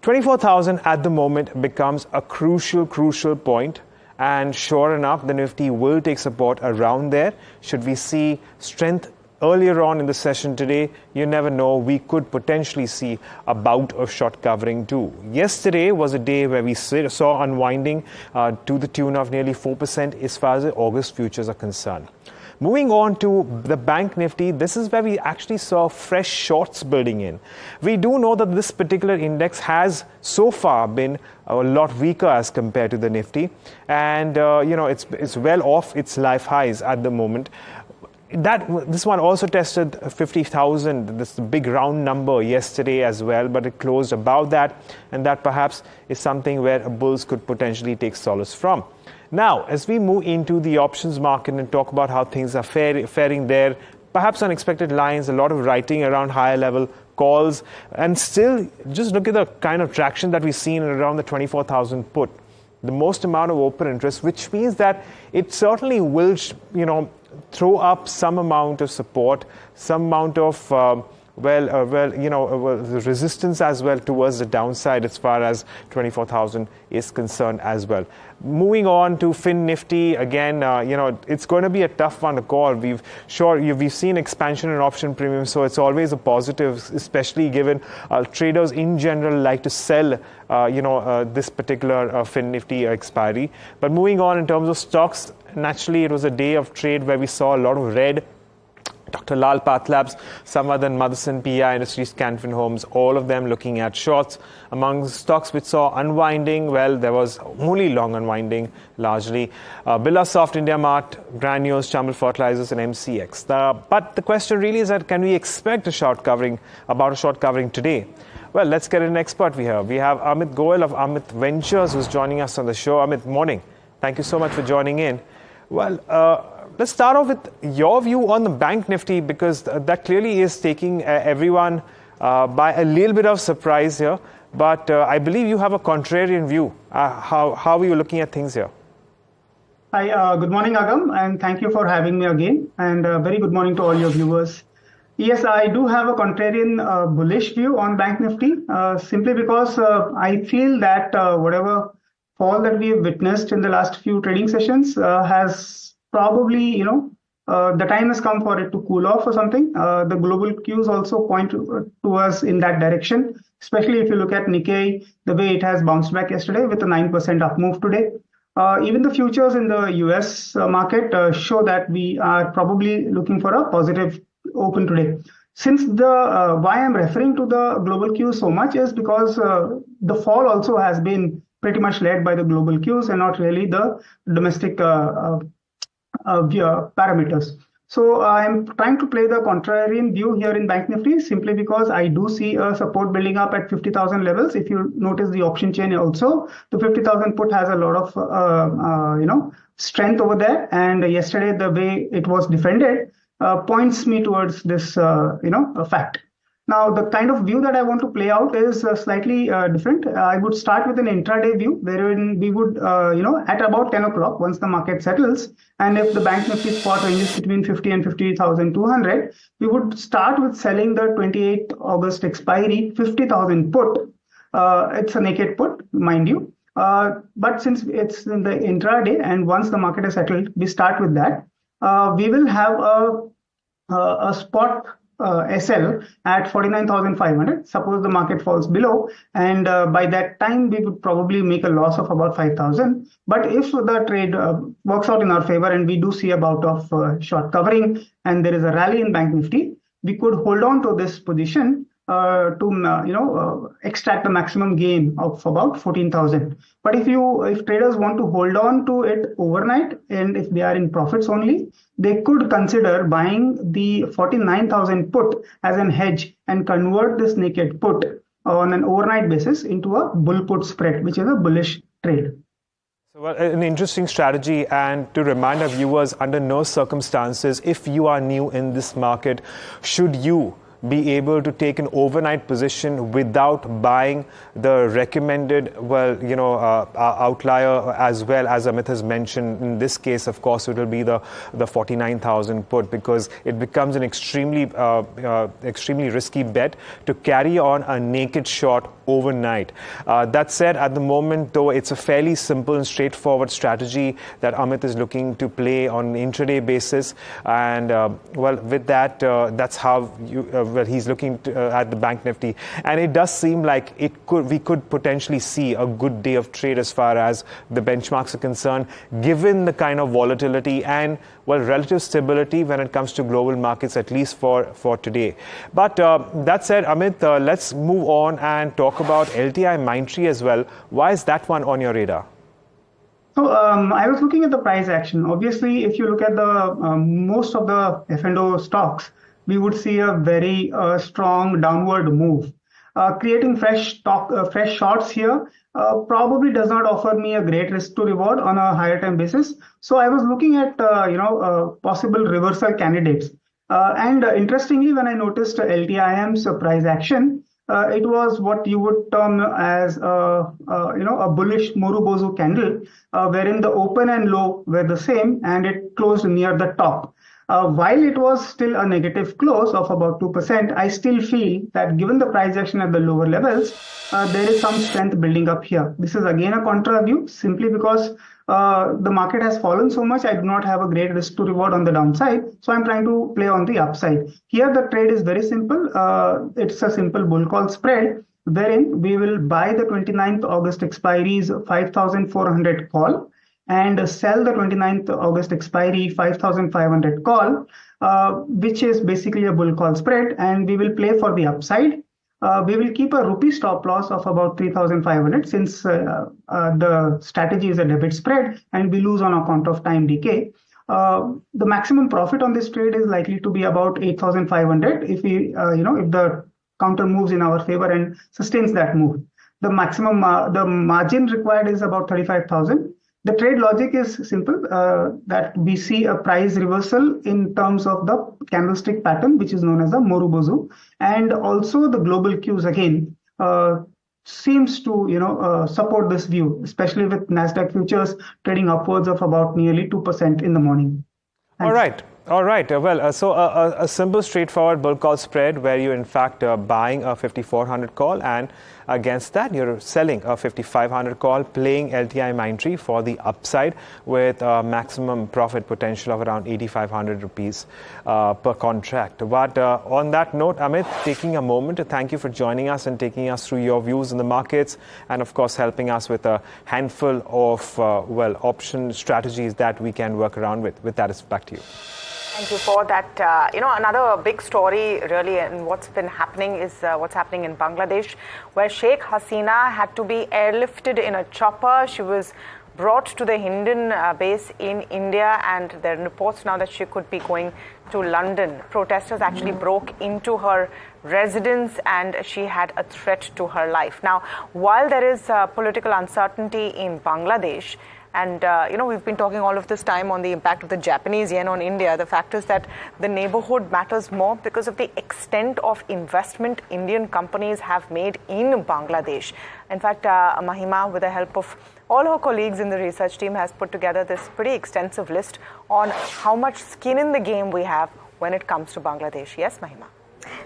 24,000 at the moment becomes a crucial point, and sure enough, the Nifty will take support around there. Should we see strength earlier on in the session today, you never know, we could potentially see a bout of short covering too. Yesterday was a day where we saw unwinding to the tune of nearly 4% as far as the August futures are concerned. Moving on to the Bank Nifty, this is where we actually saw fresh shorts building in. We do know that this particular index has so far been a lot weaker as compared to the Nifty, and it's well off its life highs at the moment. This one also tested 50,000, this big round number yesterday as well, but it closed above that, and that perhaps is something where bulls could potentially take solace from. Now, as we move into the options market and talk about how things are faring there, perhaps unexpected lines, a lot of writing around higher level calls, and still just look at the kind of traction that we've seen around the 24,000 put. The most amount of open interest, which means that it certainly will, throw up some amount of support, some amount of the resistance as well towards the downside as far as 24,000 is concerned as well. Moving on to Nifty again, it's going to be a tough one to call. We've seen expansion in option premium, so it's always a positive, especially given traders in general like to sell this particular Nifty expiry. But moving on in terms of stocks, naturally it was a day of trade where we saw a lot of red. Dr. Lal Pathlabs, Samad and Motherson, PI Industries, Canfin Homes, all of them looking at shorts. Among stocks which saw unwinding, well, there was only long unwinding largely. Birlasoft, India Mart, Granules, Chamel Fertilizers and MCX. But the question really is that can we expect a short covering today? Well, let's get an expert here. We have Amit Goel of Amit Ventures who's joining us on the show. Amit, morning. Thank you so much for joining in. Well, let's start off with your view on the Bank Nifty, because that clearly is taking everyone by a little bit of surprise here. But I believe you have a contrarian view. How are you looking at things here? Hi, good morning, Agam, and thank you for having me again. And very good morning to all your viewers. Yes, I do have a contrarian bullish view on Bank Nifty, simply because I feel that whatever fall that we have witnessed in the last few trading sessions has probably, the time has come for it to cool off or something. The global cues also point to us in that direction, especially if you look at Nikkei, the way it has bounced back yesterday with a 9% up move today. Even the futures in the US market show that we are probably looking for a positive open today. Since why I'm referring to the global cues so much is because the fall also has been pretty much led by the global cues and not really the domestic parameters. So I'm trying to play the contrarian view here in Bank Nifty simply because I do see a support building up at 50,000 levels. If you notice the option chain also, the 50,000 put has a lot of strength over there. And yesterday the way it was defended points me towards this fact. Now, the kind of view that I want to play out is slightly different. I would start with an intraday view, wherein we would, at about 10 o'clock, once the market settles, and if the Bank Nifty spot ranges between 50 and 50,200, we would start with selling the 28th August expiry 50,000 put. It's a naked put, mind you. But since it's in the intraday, and once the market is settled, we start with that. We will have a spot SL at 49,500. Suppose the market falls below, and by that time we would probably make a loss of about 5,000. But if the trade works out in our favor and we do see a bout of short covering and there is a rally in Bank Nifty, we could hold on to this position to extract the maximum gain of about 14,000. But if traders want to hold on to it overnight, and if they are in profits only, they could consider buying the 49,000 put as an hedge and convert this naked put on an overnight basis into a bull put spread, which is a bullish trade. Well, an interesting strategy, and to remind our viewers, under no circumstances, if you are new in this market, should you be able to take an overnight position without buying the recommended, outlier, as well as Amit has mentioned. In this case, of course, it will be the 49,000 put, because it becomes an extremely risky bet to carry on a naked short overnight. That said, at the moment, though, it's a fairly simple and straightforward strategy that Amit is looking to play on an intraday basis. And with that, that's how he's looking at the Bank Nifty. And it does seem like we could potentially see a good day of trade as far as the benchmarks are concerned, given the kind of volatility and relative stability when it comes to global markets, at least for today. But that said, Amit, let's move on and talk about LTI Mindtree as well. Why is that one on your radar? So I was looking at the price action. Obviously, if you look at the most of the F&O stocks, we would see a very strong downward move. Creating fresh shorts here probably does not offer me a great risk to reward on a higher time basis. So I was looking at possible reversal candidates. And interestingly, when I noticed LTIM's price action, it was what you would term as a bullish Morubozu candle, wherein the open and low were the same and it closed near the top. While it was still a negative close of about 2%, I still feel that given the price action at the lower levels, there is some strength building up here. This is again a contra view, simply because the market has fallen so much. I do not have a great risk to reward on the downside, so I'm trying to play on the upside. Here the trade is very simple. It's a simple bull call spread, wherein we will buy the 29th August expiries 5,400 call and sell the 29th August expiry 5,500 call, which is basically a bull call spread, and we will play for the upside. We will keep a rupee stop loss of about 3,500, since the strategy is a debit spread and we lose on account of time decay. The maximum profit on this trade is likely to be about 8,500 if we, if the counter moves in our favor and sustains that move. The maximum, the margin required is about 35,000. The trade logic is simple, that we see a price reversal in terms of the candlestick pattern, which is known as the Morubozu, and also the global cues again seems to support this view, especially with Nasdaq futures trading upwards of about nearly 2% in the morning. Thanks. All right. Well, so a simple, straightforward bull call spread where you in fact are buying a 5,400 call, and against that you're selling a 5,500 call, playing LTI Mindtree for the upside with a maximum profit potential of around 8,500 rupees per contract. But on that note, Amit, taking a moment to thank you for joining us and taking us through your views in the markets, and of course helping us with a handful of option strategies that we can work around with. With that, it's back to you. Thank you for that. Another big story really, and what's been happening is what's happening in Bangladesh, where Sheikh Hasina had to be airlifted in a chopper. She was brought to the Hindon base in India, and there are reports now that she could be going to London. Protesters actually broke into her residence and she had a threat to her life. Now, while there is political uncertainty in Bangladesh, and, we've been talking all of this time on the impact of the Japanese yen on India. The fact is that the neighborhood matters more because of the extent of investment Indian companies have made in Bangladesh. In fact, Mahima, with the help of all her colleagues in the research team, has put together this pretty extensive list on how much skin in the game we have when it comes to Bangladesh. Yes, Mahima?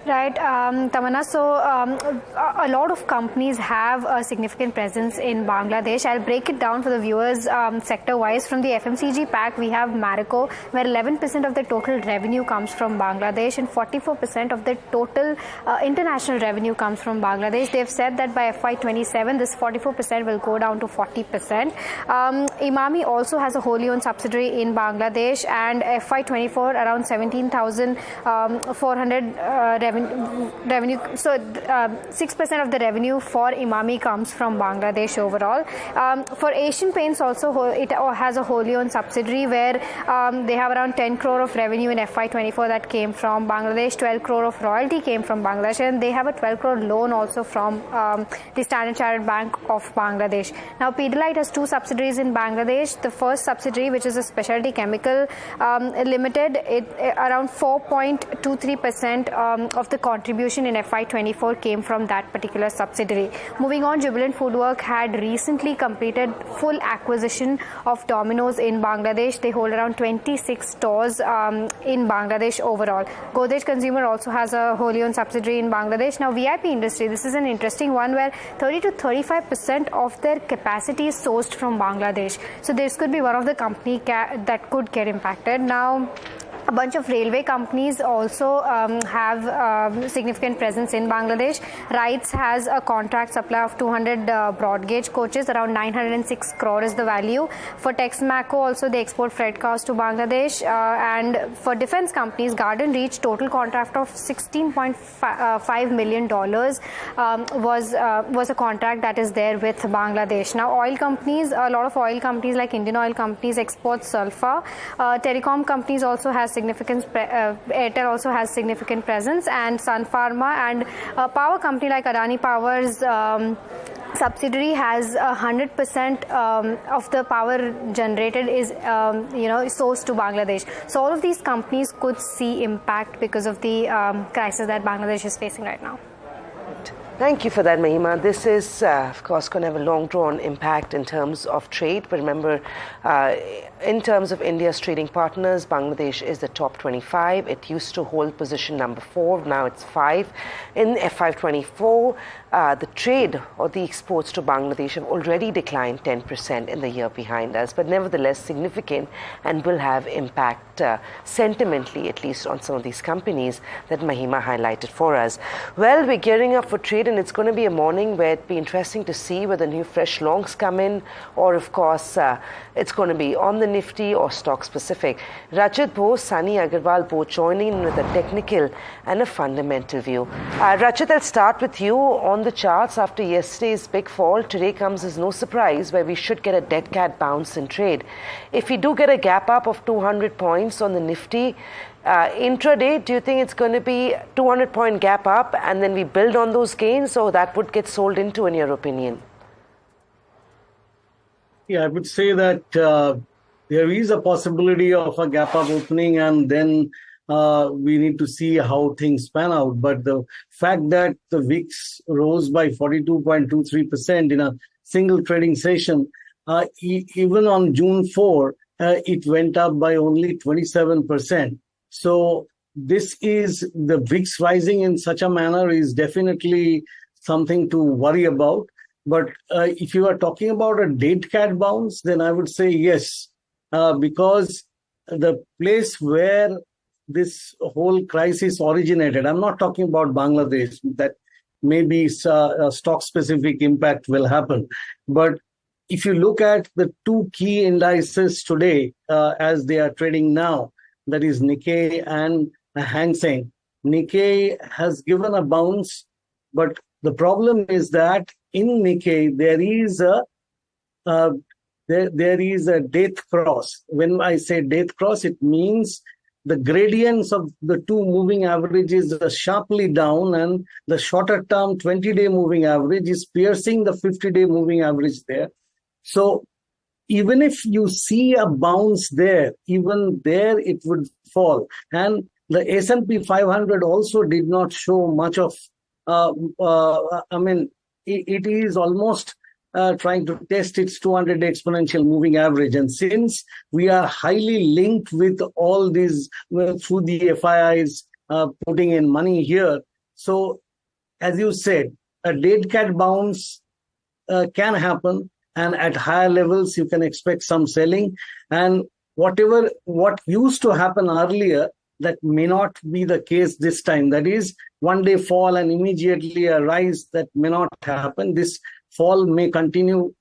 Right, Tamanna. So a lot of companies have a significant presence in Bangladesh. I'll break it down for the viewers sector-wise. From the FMCG pack, we have Marico, where 11% of the total revenue comes from Bangladesh and 44% of the total international revenue comes from Bangladesh. They've said that by FY27, this 44% will go down to 40%. Imami also has a wholly owned subsidiary in Bangladesh, and FY24 around 17,400 revenue. So 6% of the revenue for Imami comes from Bangladesh overall. For Asian Paints also, it has a wholly owned subsidiary where they have around 10 crore of revenue in FY24 that came from Bangladesh, 12 crore of royalty came from Bangladesh, and they have a 12 crore loan also from the Standard Chartered Bank of Bangladesh. Now, Pidilite has two subsidiaries in Bangladesh. The first subsidiary, which is a specialty chemical limited, around 4.23% of the contribution in FY24 came from that particular subsidiary. Moving on, Jubilant Foodwork had recently completed full acquisition of Domino's in Bangladesh. They hold around 26 stores in Bangladesh overall. Godrej Consumer also has a wholly owned subsidiary in Bangladesh. Now, VIP Industry, this is an interesting one where 30 to 35% of their capacity is sourced from Bangladesh. So this could be one of the company that could get impacted. Now, a bunch of railway companies also have significant presence in Bangladesh. RITES has a contract supply of 200 broad gauge coaches, around 906 crore is the value. For Texmaco also, they export freight cars to Bangladesh. And for defense companies, Garden Reach total contract of $16.5 million was a contract that is there with Bangladesh. Now, oil companies, a lot of oil companies like Indian Oil companies export sulfur. Telecom companies also has significant, Airtel also has significant presence, and Sun Pharma, and a power company like Adani Power's subsidiary has 100% of the power generated is sourced to Bangladesh. So all of these companies could see impact because of the crisis that Bangladesh is facing right now. Thank you for that, Mahima. This is, of course, going to have a long-drawn impact in terms of trade. But remember, in terms of India's trading partners, Bangladesh is the top 25. It used to hold position number 4. Now it's 5. In FY24, the trade or the exports to Bangladesh have already declined 10% in the year behind us. But nevertheless, significant and will have impact sentimentally, at least, on some of these companies that Mahima highlighted for us. Well, we're gearing up for trade, and it's going to be a morning where it'll be interesting to see whether new fresh longs come in, or of course it's going to be on the Nifty or stock specific. Rajat Bose, Sunny Agarwal both joining in with a technical and a fundamental view. Rajat, I'll start with you on the charts. After yesterday's big fall, today comes as no surprise where we should get a dead cat bounce in trade. If we do get a gap up of 200 points on the Nifty, intraday, do you think it's going to be 200-point gap up and then we build on those gains, or that would get sold into, in your opinion? Yeah, I would say that there is a possibility of a gap up opening, and then we need to see how things pan out. But the fact that the VIX rose by 42.23% in a single trading session, even on June 4, it went up by only 27%. So this is the VIX rising in such a manner is definitely something to worry about. But if you are talking about a dead cat bounce, then I would say yes, because the place where this whole crisis originated, I'm not talking about Bangladesh, that maybe a stock-specific impact will happen. But if you look at the two key indices today, as they are trading now, that is Nikkei and Hang Seng. Nikkei has given a bounce, but the problem is that in Nikkei there is a death cross. When I say death cross, it means the gradients of the two moving averages are sharply down, and the shorter term 20-day moving average is piercing the 50-day moving average there. So even if you see a bounce there, even there it would fall. And the S&P 500 also did not show much of, it is almost trying to test its 200 exponential moving average. And since we are highly linked with all these, through the FIIs putting in money here, so as you said, a dead cat bounce can happen. And at higher levels, you can expect some selling. And what used to happen earlier, that may not be the case this time. That is, one day fall and immediately a rise, that may not happen. This fall may continue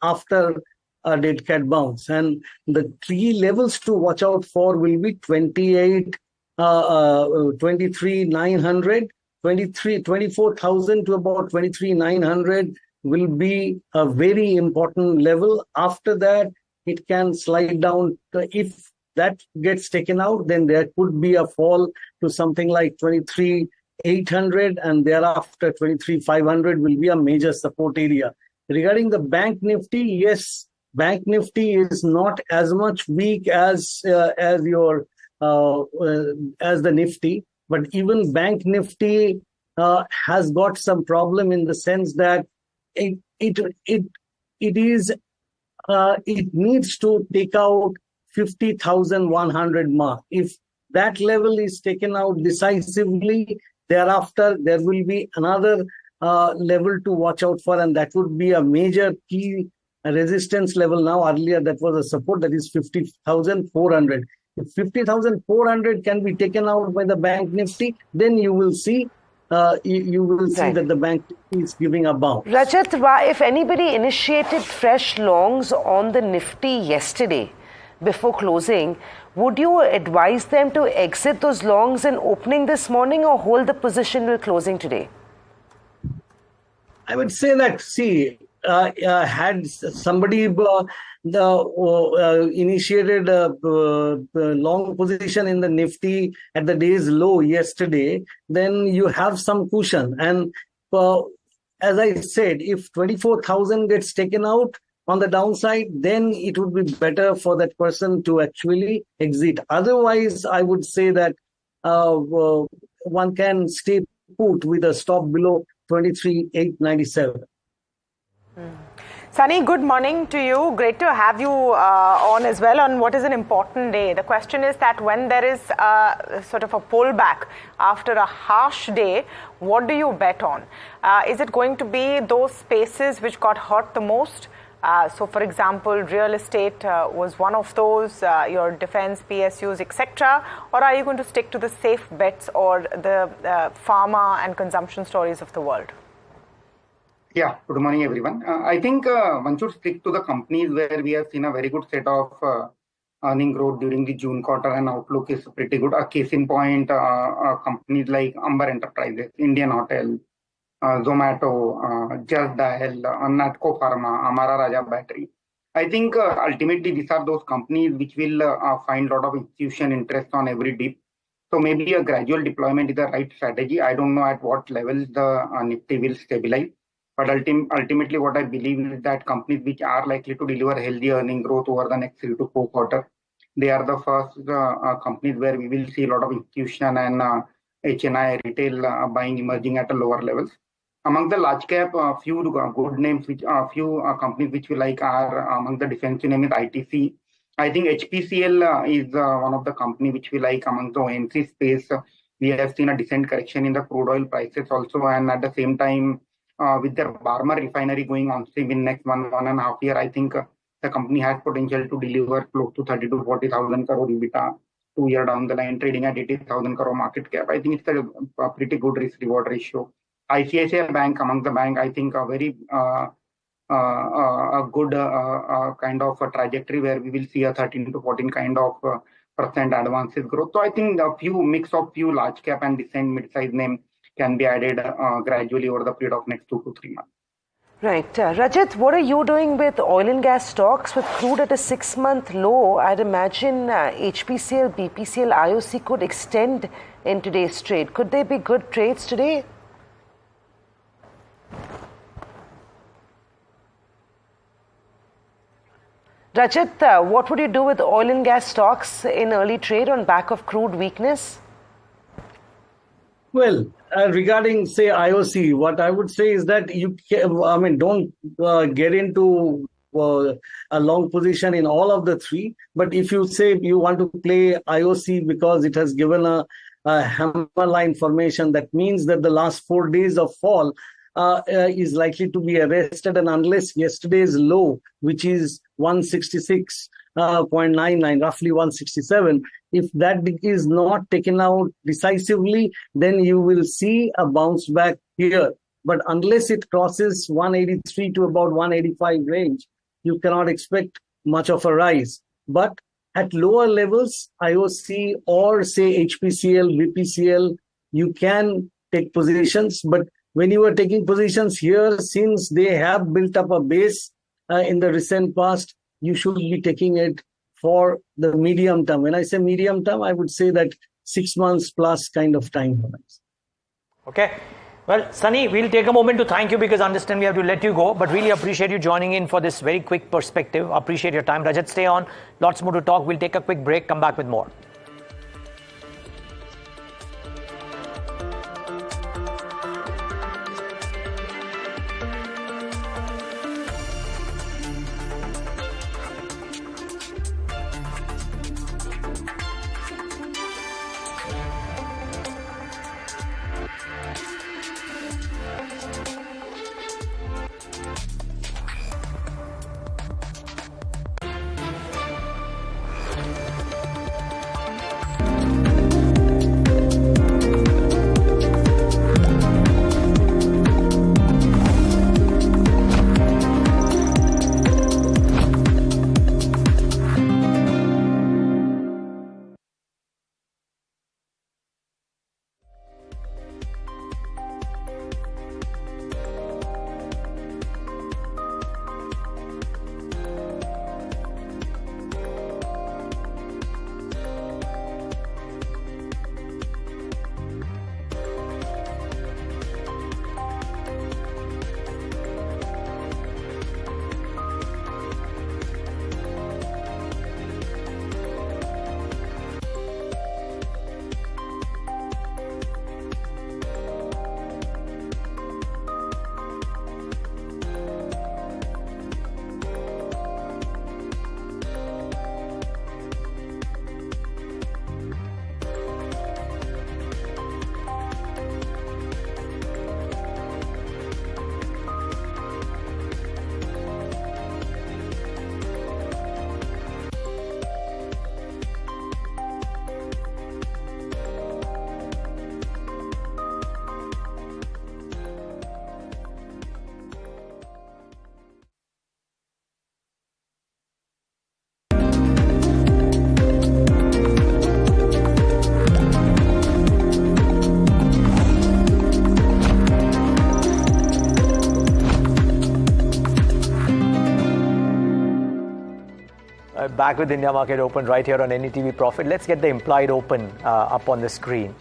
after a dead cat bounce. And the key levels to watch out for will be 23,900, 24,000 to about 23,900. Will be a very important level. After that, it can slide down. If that gets taken out, then there could be a fall to something like 23,800, and thereafter 23,500 will be a major support area. Regarding the Bank Nifty, yes, Bank Nifty is not as much weak as the Nifty, but even Bank Nifty has got some problem in the sense that it needs to take out 50,100 mark. If that level is taken out decisively, thereafter there will be another level to watch out for, and that would be a major key resistance level. Now earlier that was a support, that is 50,400. If 50,400 can be taken out by the Bank Nifty, then you will see that the bank is giving a bounce. Rajat, if anybody initiated fresh longs on the Nifty yesterday before closing, would you advise them to exit those longs in opening this morning or hold the position till closing today? I would say that, had somebody initiated a long position in the Nifty at the day's low yesterday, then you have some cushion. And as I said, if 24,000 gets taken out on the downside, then it would be better for that person to actually exit. Otherwise, I would say that one can stay put with a stop below 23,897. Sunny, good morning to you. Great to have you on as well on what is an important day. The question is that when there is sort of a pullback after a harsh day, what do you bet on? Is it going to be those spaces which got hurt the most? So, for example, real estate was one of those, your defense, PSUs, etc. Or are you going to stick to the safe bets or the pharma and consumption stories of the world? Yeah, good morning, everyone. I think one should stick to the companies where we have seen a very good set of earning growth during the June quarter, and outlook is pretty good. A case in point, companies like Amber Enterprises, Indian Hotel, Zomato, Just Dial, Natco Pharma, Amara Raja Battery. I think ultimately these are those companies which will find a lot of institution interest on every dip. So maybe a gradual deployment is the right strategy. I don't know at what levels the Nifty will stabilize. But ultimately, what I believe is that companies which are likely to deliver healthy earning growth over the next 3 to 4 quarters, they are the first companies where we will see a lot of institution and HNI retail buying emerging at a lower levels. Among the large cap, few good names, which few companies which we like are among the defensive name is ITC. I think HPCL is one of the company which we like among the ONC space. We have seen a decent correction in the crude oil prices also, and at the same time, with their Barmer refinery going on stream in next 1.5 years, I think the company has potential to deliver close to 30 to 40,000 crore EBITDA 2 years down the line, trading at 80,000 crore market cap. I think it's a pretty good risk reward ratio. ICICI Bank among the bank, I think a very a good kind of a trajectory where we will see a 13 to 14 kind of percent advances growth. So I think a few mix of few large cap and decent mid-size name can be added gradually over the period of next 2 to 3 months. Right. Rajat, what are you doing with oil and gas stocks with crude at a 6-month low? I'd imagine HPCL, BPCL, IOC could extend in today's trade. Could they be good trades today? Rajat, what would you do with oil and gas stocks in early trade on back of crude weakness? Well, regarding, say, IOC, what I would say is that don't get into a long position in all of the three. But if you say you want to play IOC because it has given a hammerline formation, that means that the last 4 days of fall is likely to be arrested. And unless yesterday's low, which is 166.99, roughly 167, if that is not taken out decisively, then you will see a bounce back here. But unless it crosses 183 to about 185 range, you cannot expect much of a rise. But at lower levels, IOC or say HPCL, BPCL, you can take positions. But when you are taking positions here, since they have built up a base in the recent past, you should be taking it for the medium term. When I say medium term, I would say that 6 months plus kind of time horizon. Okay. Well, Sunny, we'll take a moment to thank you because I understand we have to let you go, but really appreciate you joining in for this very quick perspective. Appreciate your time. Rajat, stay on. Lots more to talk. We'll take a quick break, come back with more. Back with India Market Open right here on NDTV Profit. Let's get the implied open up on the screen.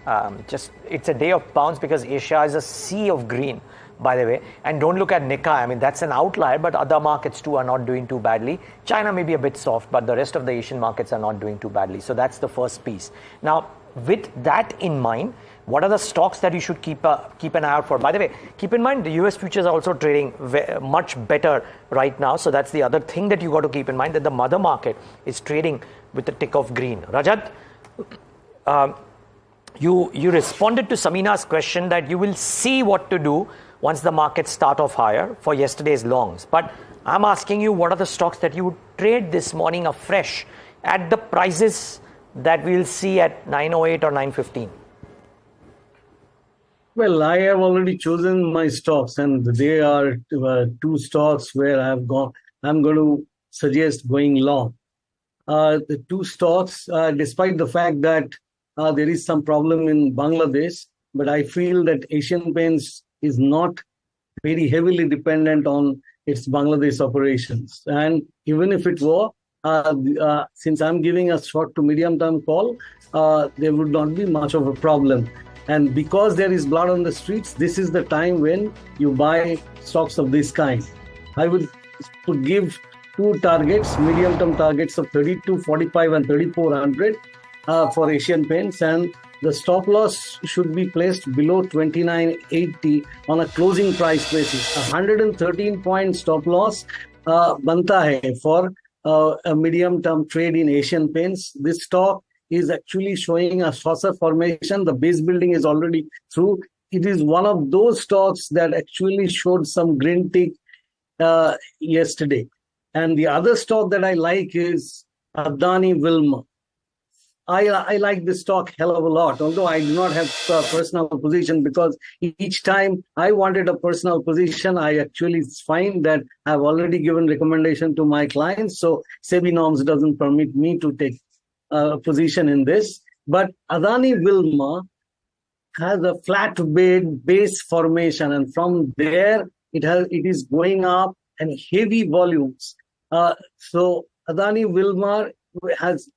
It's a day of bounce because Asia is a sea of green, by the way. And don't look at Nikkei. I mean, that's an outlier, but other markets too are not doing too badly. China may be a bit soft, but the rest of the Asian markets are not doing too badly. So that's the first piece. Now, with that in mind, what are the stocks that you should keep an eye out for? By the way, keep in mind the US futures are also trading much better right now. So that's the other thing that you got to keep in mind, that the mother market is trading with a tick of green. Rajat, you responded to Samina's question that you will see what to do once the markets start off higher for yesterday's longs. But I'm asking you, what are the stocks that you would trade this morning afresh at the prices that we'll see at 908 or 915? Well, I have already chosen my stocks, and they are two stocks where I'm going to suggest going long. The two stocks, despite the fact that there is some problem in Bangladesh, but I feel that Asian Paints is not very heavily dependent on its Bangladesh operations. And even if it were, since I'm giving a short to medium term call, there would not be much of a problem. And because there is blood on the streets, this is the time when you buy stocks of this kind. I would give two targets, medium-term targets of 3245 and 3400 for Asian Paints, and the stop loss should be placed below 2980 on a closing price basis. 113 point stop loss banta hai for a medium-term trade in Asian Paints. This stock is actually showing a saucer formation. The base building is already through. It is one of those stocks that actually showed some green tick yesterday. And the other stock that I like is Adani Wilmar. I like this stock hell of a lot, although I do not have a personal position, because each time I wanted a personal position, I actually find that I've already given recommendation to my clients. So SEBI norms doesn't permit me to take position in this. But Adani Wilmar has a flat base formation, and from there it is going up and heavy volumes. So Adani Wilmar has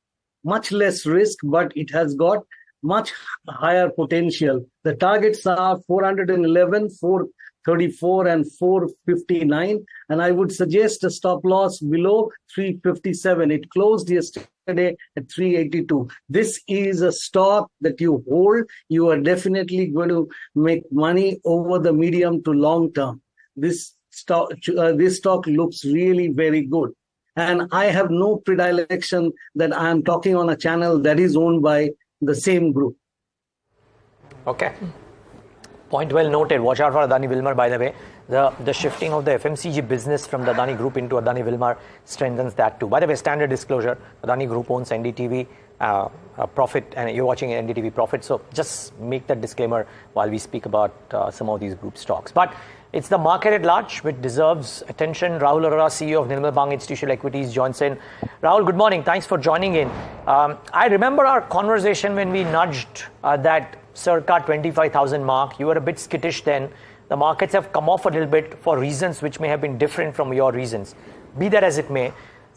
much less risk, but it has got much higher potential. The targets are 411, 434 and 459, and I would suggest a stop loss below 357. It closed yesterday at 382. This is a stock that you hold. You are definitely going to make money over the medium to long term. This stock looks really very good. And I have no predilection that I am talking on a channel that is owned by the same group. Okay. Point well noted. Watch out for Adani Wilmar, by the way. The shifting of the FMCG business from the Adani Group into Adani Wilmar strengthens that too. By the way, standard disclosure, Adani Group owns NDTV Profit, and you're watching NDTV Profit. So just make that disclaimer while we speak about some of these group stocks. But it's the market at large which deserves attention. Rahul Arora, CEO of Nirmal Bang Institutional Equities, joins in. Rahul, good morning. Thanks for joining in. I remember our conversation when we nudged that circa 25,000 mark. You were a bit skittish then. The markets have come off a little bit for reasons which may have been different from your reasons. Be that as it may,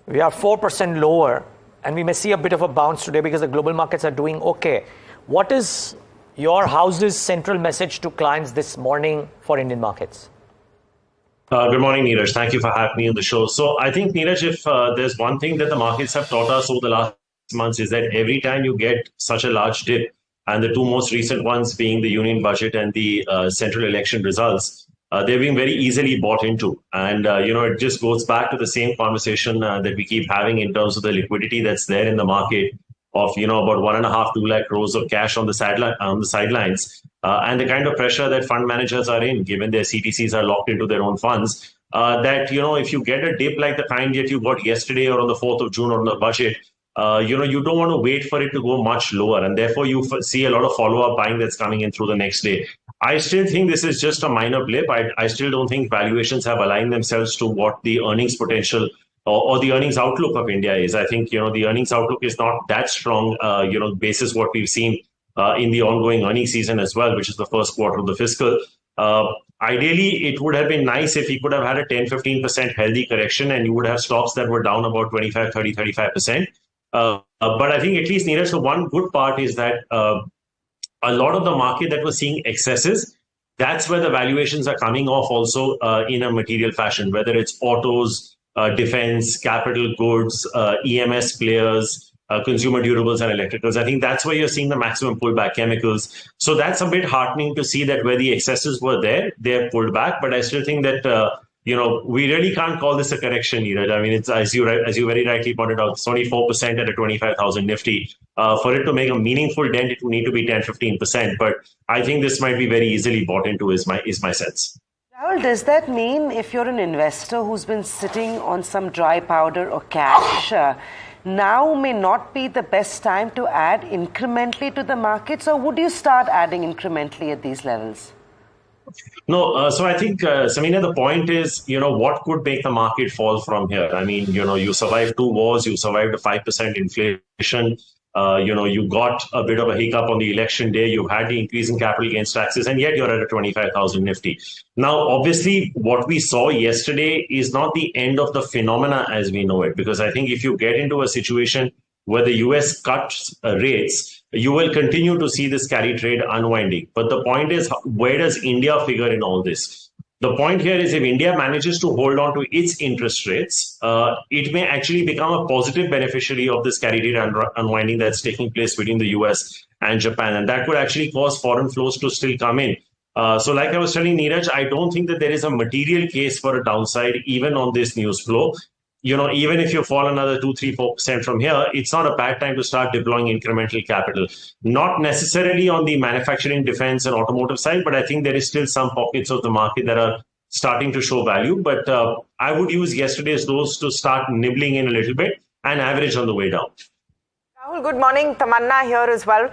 we are 4% lower, and we may see a bit of a bounce today because the global markets are doing okay. What is your house's central message to clients this morning for Indian markets? Good morning, Niraj. Thank you for having me on the show. So I think, Niraj, if there's one thing that the markets have taught us over the last months is that every time you get such a large dip, and the two most recent ones being the union budget and the central election results, they're being very easily bought into. And, it just goes back to the same conversation that we keep having in terms of the liquidity that's there in the market of, about 1.5, 2 lakh crores of cash on the sidelines, and the kind of pressure that fund managers are in, given their CTCs are locked into their own funds, that, if you get a dip like the kind that you got yesterday or on the 4th of June on the budget, you don't want to wait for it to go much lower. And therefore, you see a lot of follow-up buying that's coming in through the next day. I still think this is just a minor blip. I still don't think valuations have aligned themselves to what the earnings potential or the earnings outlook of India is. I think, the earnings outlook is not that strong, basis what we've seen in the ongoing earnings season as well, which is the first quarter of the fiscal. Ideally, it would have been nice if we could have had a 10-15% healthy correction and you would have stocks that were down about 25, 30, 35%. But I think at least, Neeraj, the one good part is that a lot of the market that was seeing excesses, that's where the valuations are coming off also in a material fashion, whether it's autos, defense, capital goods, EMS players, consumer durables and electricals. I think that's where you're seeing the maximum pullback, chemicals. So that's a bit heartening to see that where the excesses were there, they're pulled back. But I still think that, we really can't call this a correction either. I mean, it's as you very rightly pointed out, it's only 4% at a 25,000 Nifty. For it to make a meaningful dent, it would need to be 10-15%. But I think this might be very easily bought into is my sense. Rahul, does that mean if you're an investor who's been sitting on some dry powder or cash, now may not be the best time to add incrementally to the markets, or would you start adding incrementally at these levels? No, so I think, Samina, the point is, what could make the market fall from here? I mean, you survived 2 wars, you survived a 5% inflation, you got a bit of a hiccup on the election day, you had the increase in capital gains taxes, and yet you're at a 25,000 Nifty. Now, obviously, what we saw yesterday is not the end of the phenomena as we know it, because I think if you get into a situation where the US cuts rates, you will continue to see this carry trade unwinding. But the point is, where does India figure in all this? The point here is if India manages to hold on to its interest rates, it may actually become a positive beneficiary of this carry trade unwinding that's taking place between the US and Japan. And that could actually cause foreign flows to still come in. So like I was telling Niraj, I don't think that there is a material case for a downside, even on this news flow. Even if you fall another 2, 3, 4% from here, it's not a bad time to start deploying incremental capital. Not necessarily on the manufacturing, defense, and automotive side, but I think there is still some pockets of the market that are starting to show value. But I would use yesterday's lows to start nibbling in a little bit and average on the way down. Rahul, good morning. Tamanna here as well.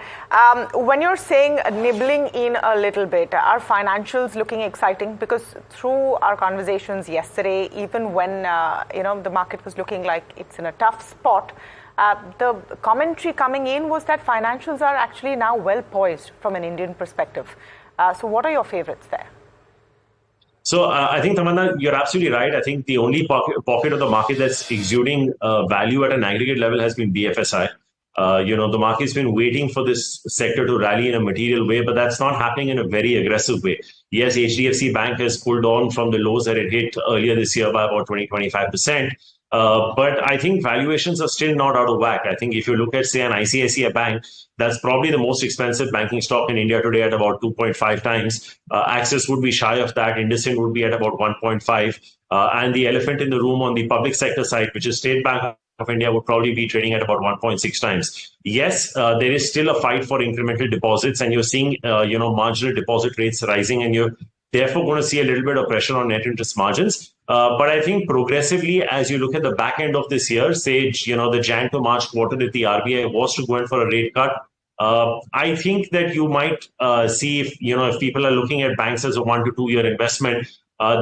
When you're saying nibbling in a little bit, are financials looking exciting? Because through our conversations yesterday, even when the market was looking like it's in a tough spot, the commentary coming in was that financials are actually now well poised from an Indian perspective. So what are your favorites there? So I think, Tamanna, you're absolutely right. I think the only pocket of the market that's exuding value at an aggregate level has been BFSI. The market's been waiting for this sector to rally in a material way, but that's not happening in a very aggressive way. Yes, HDFC Bank has pulled on from the lows that it hit earlier this year by about 20-25%. But I think valuations are still not out of whack. I think if you look at, say, an ICICI Bank, that's probably the most expensive banking stock in India today at about 2.5 times. Axis would be shy of that. IndusInd would be at about 1.5. And the elephant in the room on the public sector side, which is State Bank of India, would probably be trading at about 1.6 times. Yes, there is still a fight for incremental deposits, and you're seeing, marginal deposit rates rising, and you're therefore going to see a little bit of pressure on net interest margins. But I think progressively, as you look at the back end of this year, say, the Jan to March quarter, if the RBI was to go in for a rate cut, I think that you might see if people are looking at banks as a 1 to 2 year investment,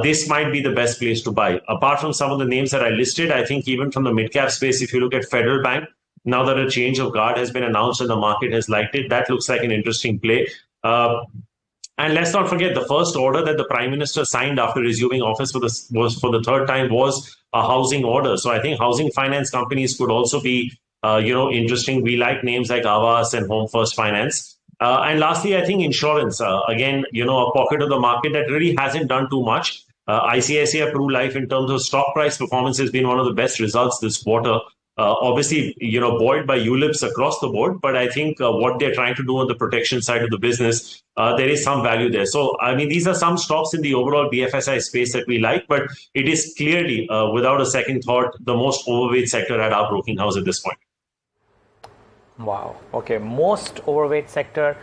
this might be the best place to buy. Apart from some of the names that I listed, I think even from the mid-cap space, if you look at Federal Bank, now that a change of guard has been announced and the market has liked it, that looks like an interesting play. And let's not forget, the first order that the Prime Minister signed after resuming office for the third time was a housing order. So I think housing finance companies could also be, interesting. We like names like Aavas and Home First Finance. And lastly, I think insurance, again, a pocket of the market that really hasn't done too much. ICICI Pru Life, in terms of stock price performance, has been one of the best results this quarter. Obviously, buoyed by ULIPs across the board. But I think what they're trying to do on the protection side of the business, there is some value there. So, I mean, these are some stocks in the overall BFSI space that we like, but it is clearly, without a second thought, the most overweight sector at our broking house at this point. Wow. Okay. Most overweight sector,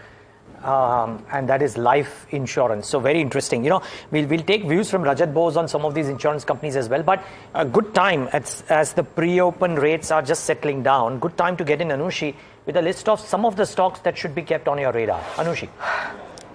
and that is life insurance. So very interesting. We'll take views from Rajat Bose on some of these insurance companies as well. But a good time as the pre-open rates are just settling down. Good time to get in, Anushi, with a list of some of the stocks that should be kept on your radar. Anushi.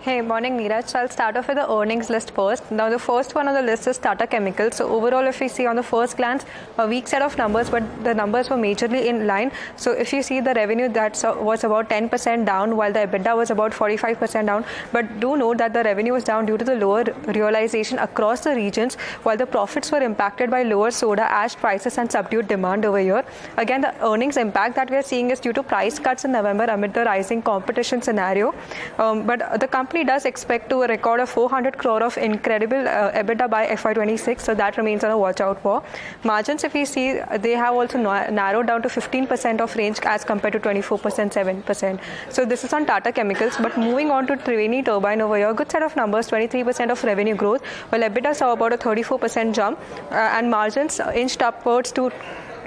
Hey, morning Niraj. So I'll start off with the earnings list first. Now the first one on the list is Tata Chemicals. So overall, if we see on the first glance, a weak set of numbers, but the numbers were majorly in line. So if you see the revenue, that was about 10% down, while the EBITDA was about 45% down. But do note that the revenue was down due to the lower realization across the regions, while the profits were impacted by lower soda ash prices and subdued demand over here. Again, the earnings impact that we are seeing is due to price cuts in November amid the rising competition scenario. But the company does expect to record a 400 crore of incredible EBITDA by FY26, so that remains on a watch out for. Margins, if we see, they have also narrowed down to 15% of range as compared to 24%, 7%. So this is on Tata Chemicals. But moving on to Triveni Turbine over here, good set of numbers, 23% of revenue growth, while EBITDA saw about a 34% jump, and margins inched upwards to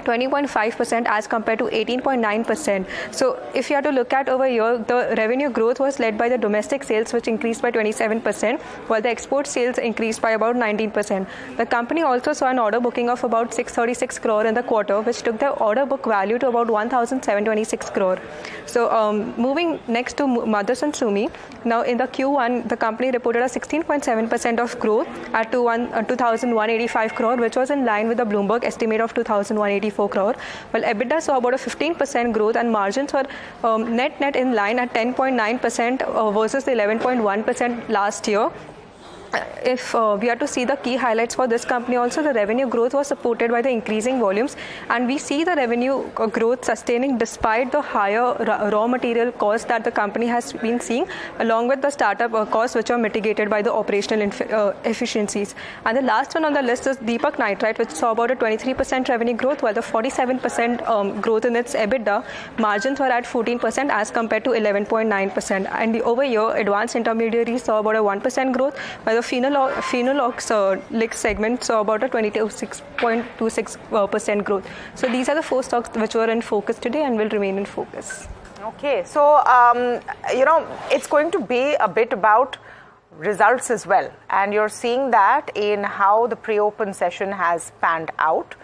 20.5% as compared to 18.9%. So if you have to look at over here, the revenue growth was led by the domestic sales, which increased by 27%, while the export sales increased by about 19%. The company also saw an order booking of about 636 crore in the quarter, which took the order book value to about 1,726 crore. So moving next to Motherson Sumi, now in the Q1, the company reported a 16.7% of growth at 2,185 crore, which was in line with the Bloomberg estimate of 2,184 crore. Well, EBITDA saw about a 15% growth, and margins were net in line at 10.9% versus the 11.1% last year. If we are to see the key highlights for this company, also the revenue growth was supported by the increasing volumes, and we see the revenue growth sustaining despite the higher raw material costs that the company has been seeing, along with the startup costs, which are mitigated by the operational efficiencies. And the last one on the list is Deepak Nitrite, which saw about a 23% revenue growth, while the 47% growth in its EBITDA. Margins were at 14% as compared to 11.9%. And the over here, advanced intermediaries saw about a 1% growth, while the phenolox segment saw about a 26.26% growth. So these are the four stocks which were in focus today and will remain in focus. Okay, so it's going to be a bit about results as well, and you're seeing that in how the pre-open session has panned out.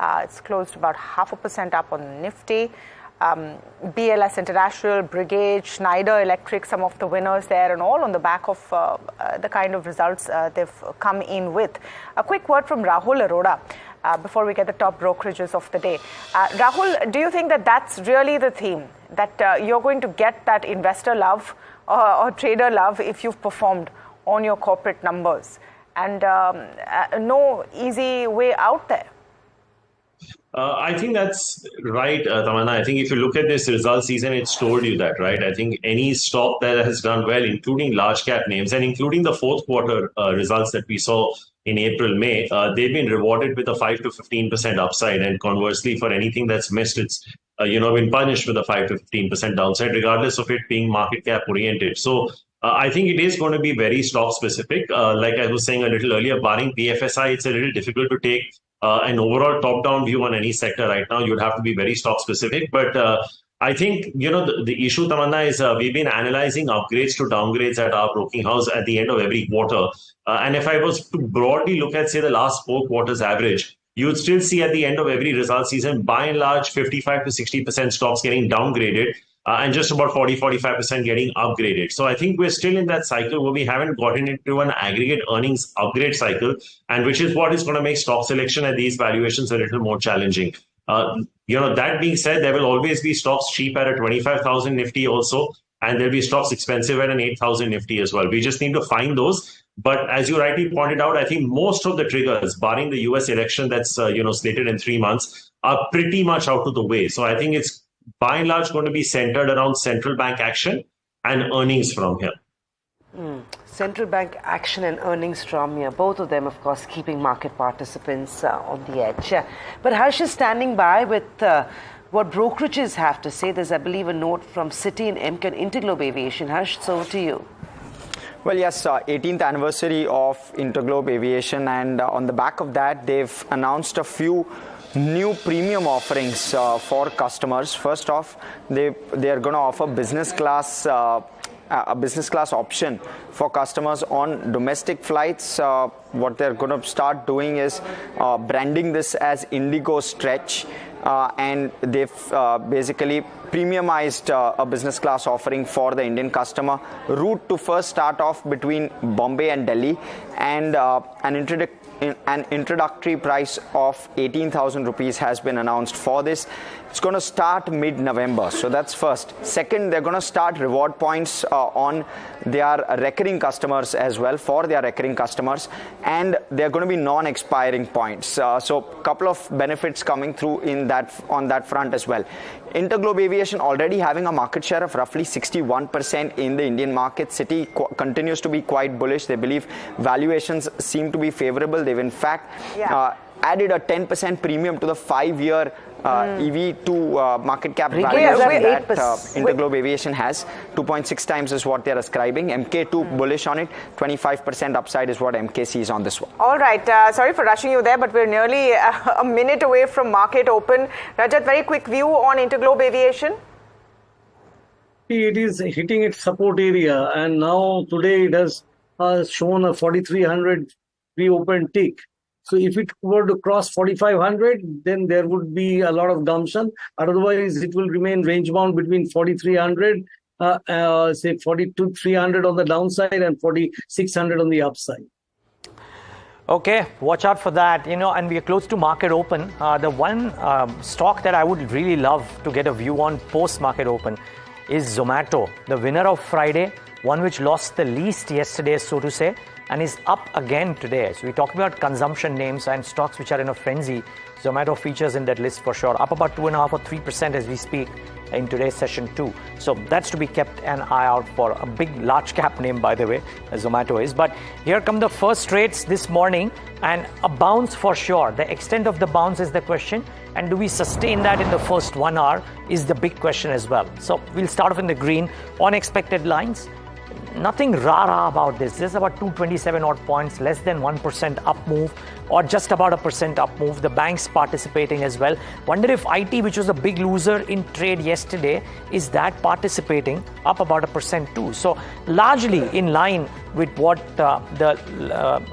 It's closed about 0.5% up on Nifty. BLS International, Brigade, Schneider Electric, some of the winners there, and all on the back of the kind of results they've come in with. A quick word from Rahul Arora before we get the top brokerages of the day. Rahul, do you think that that's really the theme, that you're going to get that investor love or trader love if you've performed on your corporate numbers, and no easy way out there? I think that's right, Tamanna. I think if you look at this result season, it's told you that, right? I think any stock that has done well, including large cap names and including the fourth quarter results that we saw in April, May, they've been rewarded with a 5 to 15% upside. And conversely, for anything that's missed, it's been punished with a 5 to 15% downside, regardless of it being market cap oriented. So I think it is going to be very stock specific. Like I was saying a little earlier, barring BFSI, it's a little difficult to take an overall top-down view on any sector right now. You'd have to be very stock-specific. But I think, the issue, Tamanna, is we've been analyzing upgrades to downgrades at our broking house at the end of every quarter. And if I was to broadly look at, say, the last 4 quarters average, you'd still see at the end of every result season, by and large, 55 to 60% stocks getting downgraded and just about 40-45% getting upgraded. So I think we're still in that cycle where we haven't gotten into an aggregate earnings upgrade cycle, and which is what is going to make stock selection at these valuations a little more challenging. That being said, there will always be stocks cheap at a 25,000 Nifty also, and there'll be stocks expensive at an 8,000 Nifty as well. We just need to find those. But as you rightly pointed out, I think most of the triggers, barring the US election that's slated in 3 months, are pretty much out of the way. So I think it's by and large going to be centered around central bank action and earnings from here. Central bank action and earnings from here, both of them, of course, keeping market participants on the edge. But Harsh is standing by with what brokerages have to say. There's, I believe, a note from Citi and Emken Interglobe Aviation. Harsh, so to you. Well, yes, 18th anniversary of Interglobe Aviation, and on the back of that, they've announced a few new premium offerings for customers. First off, they are going to offer business class a business class option for customers on domestic flights. What they're going to start doing is branding this as Indigo Stretch, and they've basically premiumized a business class offering for the Indian customer. Route to first start off between Bombay and Delhi, and an introductory price of 18,000 rupees has been announced for this. It's going to start mid-November, so that's first. Second, they're going to start reward points on their recurring customers as well, for their recurring customers, and they're going to be non-expiring points. So a couple of benefits coming through on that front as well. Interglobe Aviation already having a market share of roughly 61% in the Indian market. Citi continues to be quite bullish. They believe valuations seem to be favorable. They've in fact added a 10% premium to the 5-year EV to market cap valuation that Interglobe Aviation has. 2.6 times is what they're ascribing. MK too bullish on it. 25% upside is what MK sees on this one. All right. Sorry for rushing you there, but we're nearly a minute away from market open. Rajat, very quick view on Interglobe Aviation. It is hitting its support area, and now today it has shown a 4,300 pre-open tick. So if it were to cross 4,500, then there would be a lot of gumption. Otherwise, it will remain range bound between 4,300, say 4,300 on the downside and 4,600 on the upside. Okay, watch out for that. And we are close to market open. The one stock that I would really love to get a view on post-market open is Zomato, the winner of Friday, one which lost the least yesterday, so to say, and is up again today. So we talk about consumption names and stocks which are in a frenzy. Zomato features in that list for sure, up about 2.5 or 3% as we speak in today's session too. So that's to be kept an eye out for. A big large cap name, by the way, as Zomato is. But here come the first trades this morning, and a bounce for sure. The extent of the bounce is the question, and do we sustain that in the first 1 hour is the big question as well. So we'll start off in the green on expected lines. Nothing rah-rah about this. This is about 227 odd points, less than 1% up move, or just about 1% up move. The banks participating as well. Wonder if IT, which was a big loser in trade yesterday, is that participating, up about 1% too. So largely in line with what the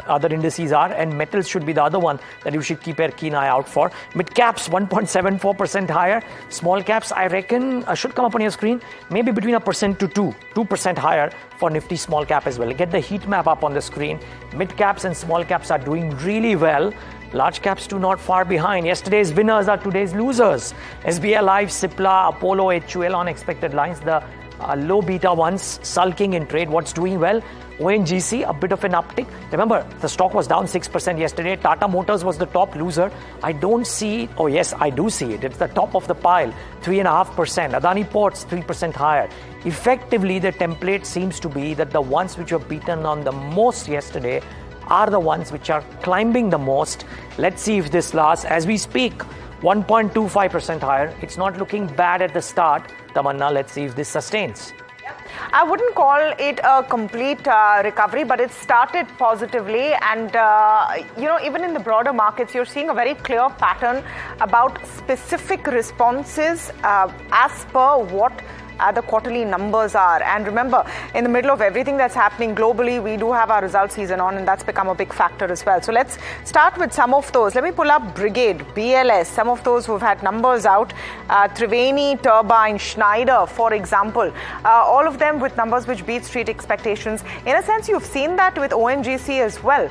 other indices are, and metals should be the other one that you should keep a keen eye out for. Mid caps 1.74% higher. Small caps, I reckon, should come up on your screen, maybe between 1% to 2% higher for Nifty small cap as well. Get the heat map up on the screen. Mid caps and small caps are doing really well. Large caps too not far behind. Yesterday's winners are today's losers. SBI Life, Cipla, Apollo, HUL on expected lines. The low beta ones sulking in trade. What's doing well? ONGC, a bit of an uptick. Remember, the stock was down 6% yesterday. Tata Motors was the top loser. I don't see it. Oh, yes, I do see it. It's the top of the pile, 3.5%. Adani Ports, 3% higher. Effectively, the template seems to be that the ones which were beaten on the most yesterday are the ones which are climbing the most. Let's see if this lasts. As we speak, 1.25% higher. It's not looking bad at the start. Tamanna, let's see if this sustains. I wouldn't call it a complete recovery, but it started positively. And, even in the broader markets, you're seeing a very clear pattern about specific responses as per what the quarterly numbers are. And remember, in the middle of everything that's happening globally, we do have our results season on, and that's become a big factor as well. So let's start with some of those. Let me pull up Brigade, BLS, some of those who've had numbers out. Triveni, Turbine, Schneider, for example, all of them with numbers which beat street expectations. In a sense, you've seen that with ONGC as well.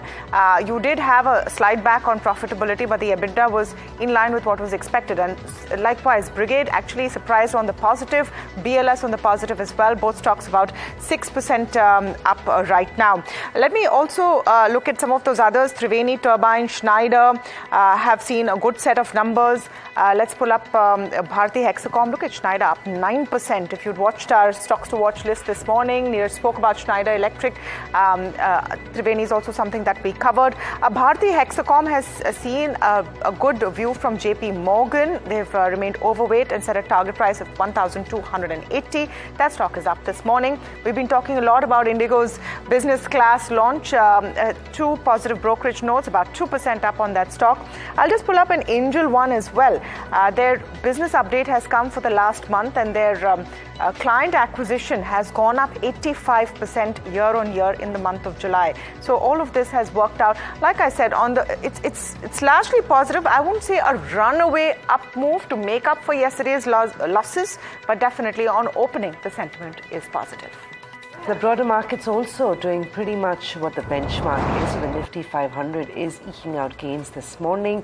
You did have a slide back on profitability, but the EBITDA was in line with what was expected. And likewise, Brigade actually surprised on the positive. BLS on the positive as well. Both stocks about 6% up right now. Let me also look at some of those others. Triveni, Turbine, Schneider have seen a good set of numbers. Let's pull up Bharti Hexacom. Look at Schneider up 9%. If you'd watched our stocks to watch list this morning, Niraj spoke about Schneider Electric. Triveni is also something that we covered. Bharti Hexacom has seen a good view from JP Morgan. They've remained overweight and set a target price of 1,280. 180. That stock is up this morning. We've been talking a lot about Indigo's business class launch. Two positive brokerage notes, about 2% up on that stock. I'll just pull up an Angel one as well. Their business update has come for the last month, and their client acquisition has gone up 85% year on year in the month of July. So all of this has worked out. Like I said, it's largely positive. I won't say a runaway up move to make up for yesterday's losses, but definitely on opening, the sentiment is positive. The broader market's also doing pretty much what the benchmark is. So the Nifty 500 is eking out gains this morning.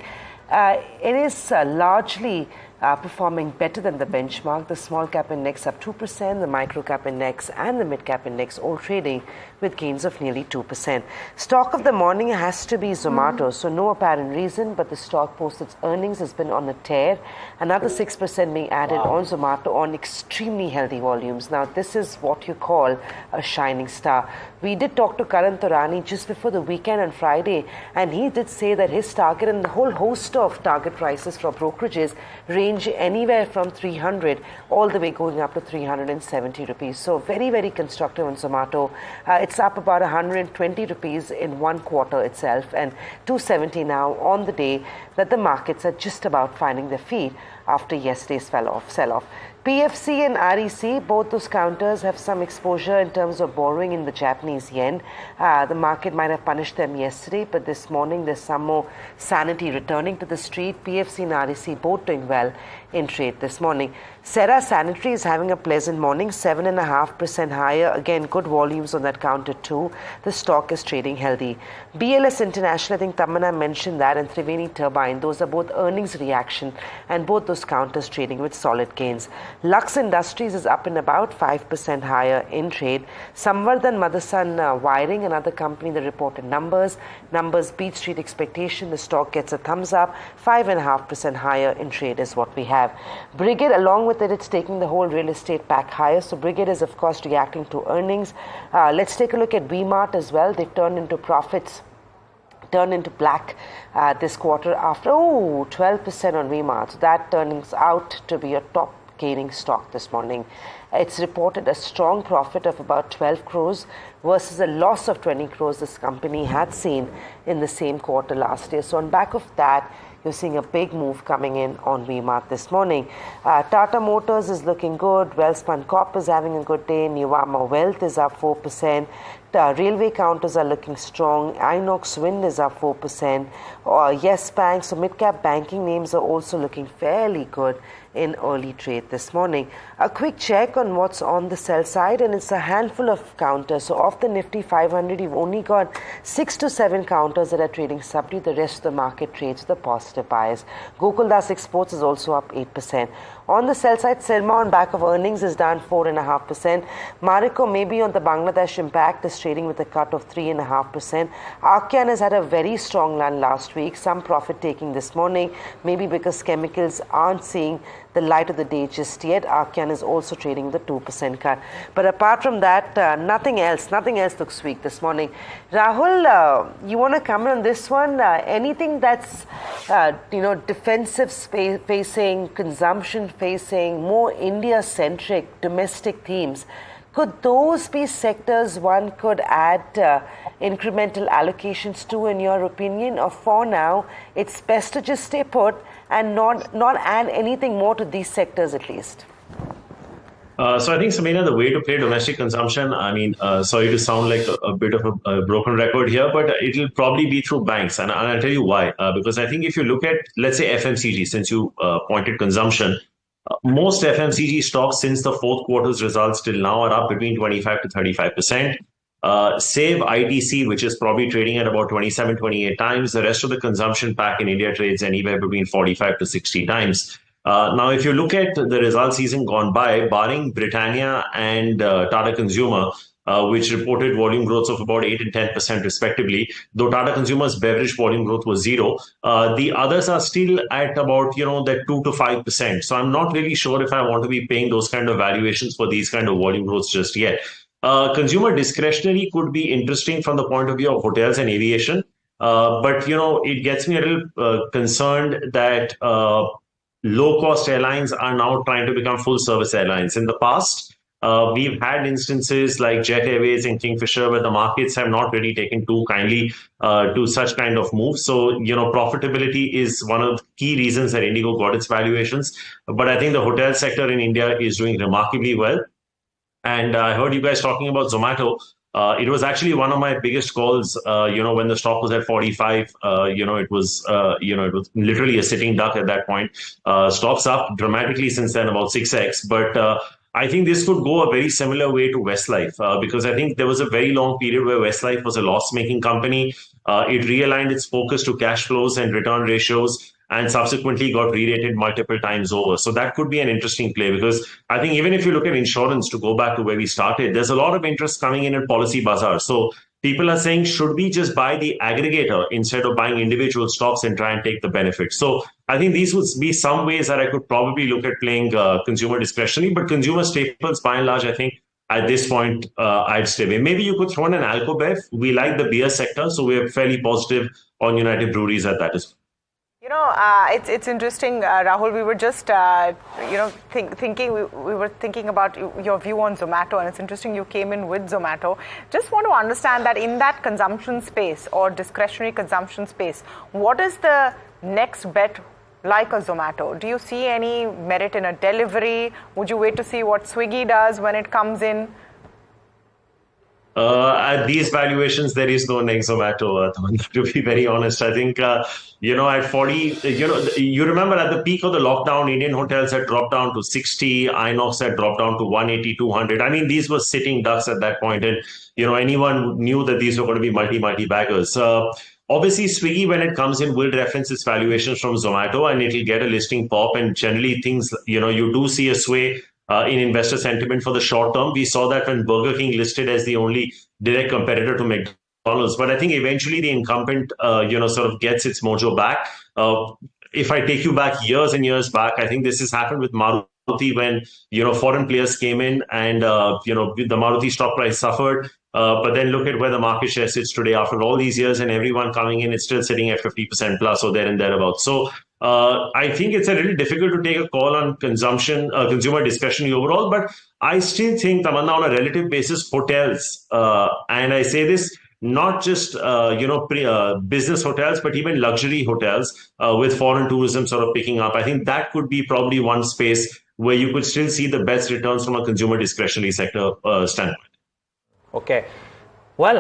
It is largely performing better than the benchmark. The small cap index up 2%, the micro cap index and the mid cap index all trading with gains of nearly 2%. Stock of the morning has to be Zomato. So no apparent reason, but the stock post its earnings has been on a tear. Another 6% being added on Zomato on extremely healthy volumes. Now this is what you call a shining star. We did talk to Karan Turani just before the weekend on Friday, and he did say that his target and the whole host of target prices for brokerages range anywhere from 300 all the way going up to 370 rupees. So very, very constructive on Zomato. It's up about 120 rupees in 1 quarter itself, and 270 now on the day that the markets are just about finding their feet after yesterday's sell-off. PFC and REC, both those counters have some exposure in terms of borrowing in the Japanese yen. The market might have punished them yesterday, but this morning there's some more sanity returning to the street. PFC and REC both doing well in trade this morning. Cera Sanitary is having a pleasant morning, 7.5% higher. Again, good volumes on that counter too. The stock is trading healthy. BLS International, I think Tamanna mentioned that, and Triveni Turbine, those are both earnings reaction, and both those counters trading with solid gains. Lux Industries is up and about 5% higher in trade. Samvardhan Motherson Wiring, another company that reported numbers beat street expectation. The stock gets a thumbs up, 5.5% higher in trade is what we have. Brigade, along with it, it's taking the whole real estate back higher. So Brigade is of course reacting to earnings. Let's take a look at V-Mart as well. They've turned into profits, turned into black this quarter after 12% on V-Mart. So that turns out to be a top gaining stock this morning. It's reported a strong profit of about 12 crores versus a loss of 20 crores this company had seen in the same quarter last year. So on back of that, you're seeing a big move coming in on V-Mart this morning. Tata Motors is looking good. Welspun Corp is having a good day. Nuvama Wealth is up 4%. Railway counters are looking strong. Inox Wind is up 4%. Yes Bank, so mid-cap banking names are also looking fairly good in early trade this morning. A quick check on what's on the sell side, and it's a handful of counters. So off the Nifty 500, you've only got 6 to 7 counters that are trading subdued. The rest of the market trades the positive bias. Gokuldas Exports is also up 8%. On the sell side, Sirma on back of earnings is down 4.5%. Marico maybe on the Bangladesh impact is trading with a cut of 3.5%. Arkian has had a very strong run last week. Some profit taking this morning, maybe because chemicals aren't seeing the light of the day just yet. Arkian is also trading the 2% cut. But apart from that, nothing else looks weak this morning. Rahul, you want to comment on this one? Anything that's defensive facing, consumption facing, more India-centric, domestic themes, could those be sectors one could add incremental allocations to, in your opinion? Or for now, it's best to just stay put and not add anything more to these sectors at least? So I think, Samina, the way to play domestic consumption, sorry to sound like a bit of a broken record here, but it'll probably be through banks. And I'll tell you why. Because I think if you look at, let's say, FMCG, since you pointed consumption, most FMCG stocks since the fourth quarter's results till now are up between 25 to 35%. Save ITC, which is probably trading at about 27, 28 times. The rest of the consumption pack in India trades anywhere between 45 to 60 times. Now, if you look at the result season gone by, barring Britannia and Tata Consumer, which reported volume growth of about 8 and 10% respectively, though Tata Consumer's beverage volume growth was 0, the others are still at about, that 2 to 5%. So I'm not really sure if I want to be paying those kind of valuations for these kind of volume growths just yet. Consumer discretionary could be interesting from the point of view of hotels and aviation. But, it gets me a little concerned that low-cost airlines are now trying to become full-service airlines. In the past, we've had instances like Jet Airways and Kingfisher where the markets have not really taken too kindly to such kind of moves. So, profitability is one of the key reasons that Indigo got its valuations. But I think the hotel sector in India is doing remarkably well. And I heard you guys talking about Zomato. It was actually one of my biggest calls, when the stock was at 45, it was literally a sitting duck at that point. Stock's up dramatically since then, about 6x. But I think this could go a very similar way to Westlife, because I think there was a very long period where Westlife was a loss-making company. It realigned its focus to cash flows and return ratios, and subsequently got re-rated multiple times over. So that could be an interesting play, because I think even if you look at insurance, to go back to where we started, there's a lot of interest coming in Policy Bazaar. So people are saying, should we just buy the aggregator instead of buying individual stocks and try and take the benefit? So I think these would be some ways that I could probably look at playing consumer discretionary, but consumer staples, by and large, I think at this point, I'd stay away. Maybe you could throw in an Alcobev. We like the beer sector, so we're fairly positive on United Breweries at that as well. It's interesting, Rahul. We were just, we were thinking about your view on Zomato, and it's interesting you came in with Zomato. Just want to understand that in that consumption space or discretionary consumption space, what is the next bet like a Zomato? Do you see any merit in a delivery? Would you wait to see what Swiggy does when it comes in? At these valuations, there is no next Zomato, to be very honest. I think, at 40, you remember at the peak of the lockdown, Indian hotels had dropped down to 60, Inox had dropped down to 180, 200. I mean, these were sitting ducks at that point, and, anyone knew that these were going to be multi-baggers. Obviously, Swiggy, when it comes in, will reference its valuations from Zomato, and it'll get a listing pop, and generally things, you do see a sway in investor sentiment for the short term. We saw that when Burger King listed as the only direct competitor to McDonald's. But I think eventually the incumbent, sort of gets its mojo back. If I take you back years and years back, I think this has happened with Maruti when, foreign players came in and, the Maruti stock price suffered. But then look at where the market share sits today after all these years, and everyone coming in, it's still sitting at 50% plus or there and thereabouts. So I think it's a little difficult to take a call on consumer discretionary overall, but I still think, Tamanna, on a relative basis, hotels, and I say this not just business hotels, but even luxury hotels with foreign tourism sort of picking up. I think that could be probably one space where you could still see the best returns from a consumer discretionary sector standpoint. Okay. Well,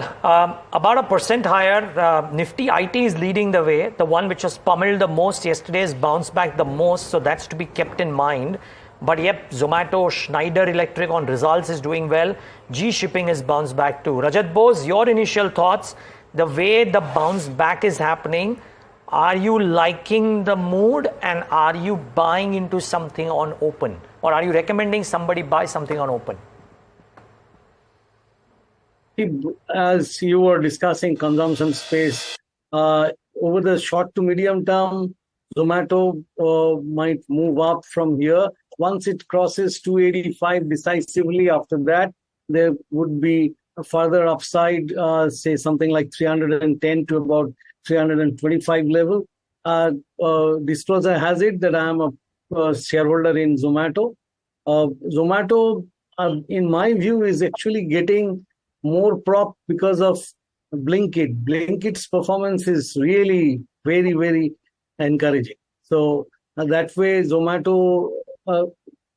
about 1% higher. Nifty IT is leading the way. The one which was pummeled the most yesterday has bounced back the most. So that's to be kept in mind. But yep, Zomato, Schneider Electric on results is doing well. G Shipping has bounced back too. Rajat Bose, your initial thoughts, the way the bounce back is happening. Are you liking the mood, and are you buying into something on open? Or are you recommending somebody buy something on open? As you were discussing consumption space, over the short to medium term, Zomato might move up from here. Once it crosses 285 decisively, after that, there would be a further upside, say something like 310 to about 325 level. Disclosure has it that I am a shareholder in Zomato. Zomato, in my view, is actually getting more prop because of Blinkit. Blinkit's performance is really very, very encouraging. So that way, Zomato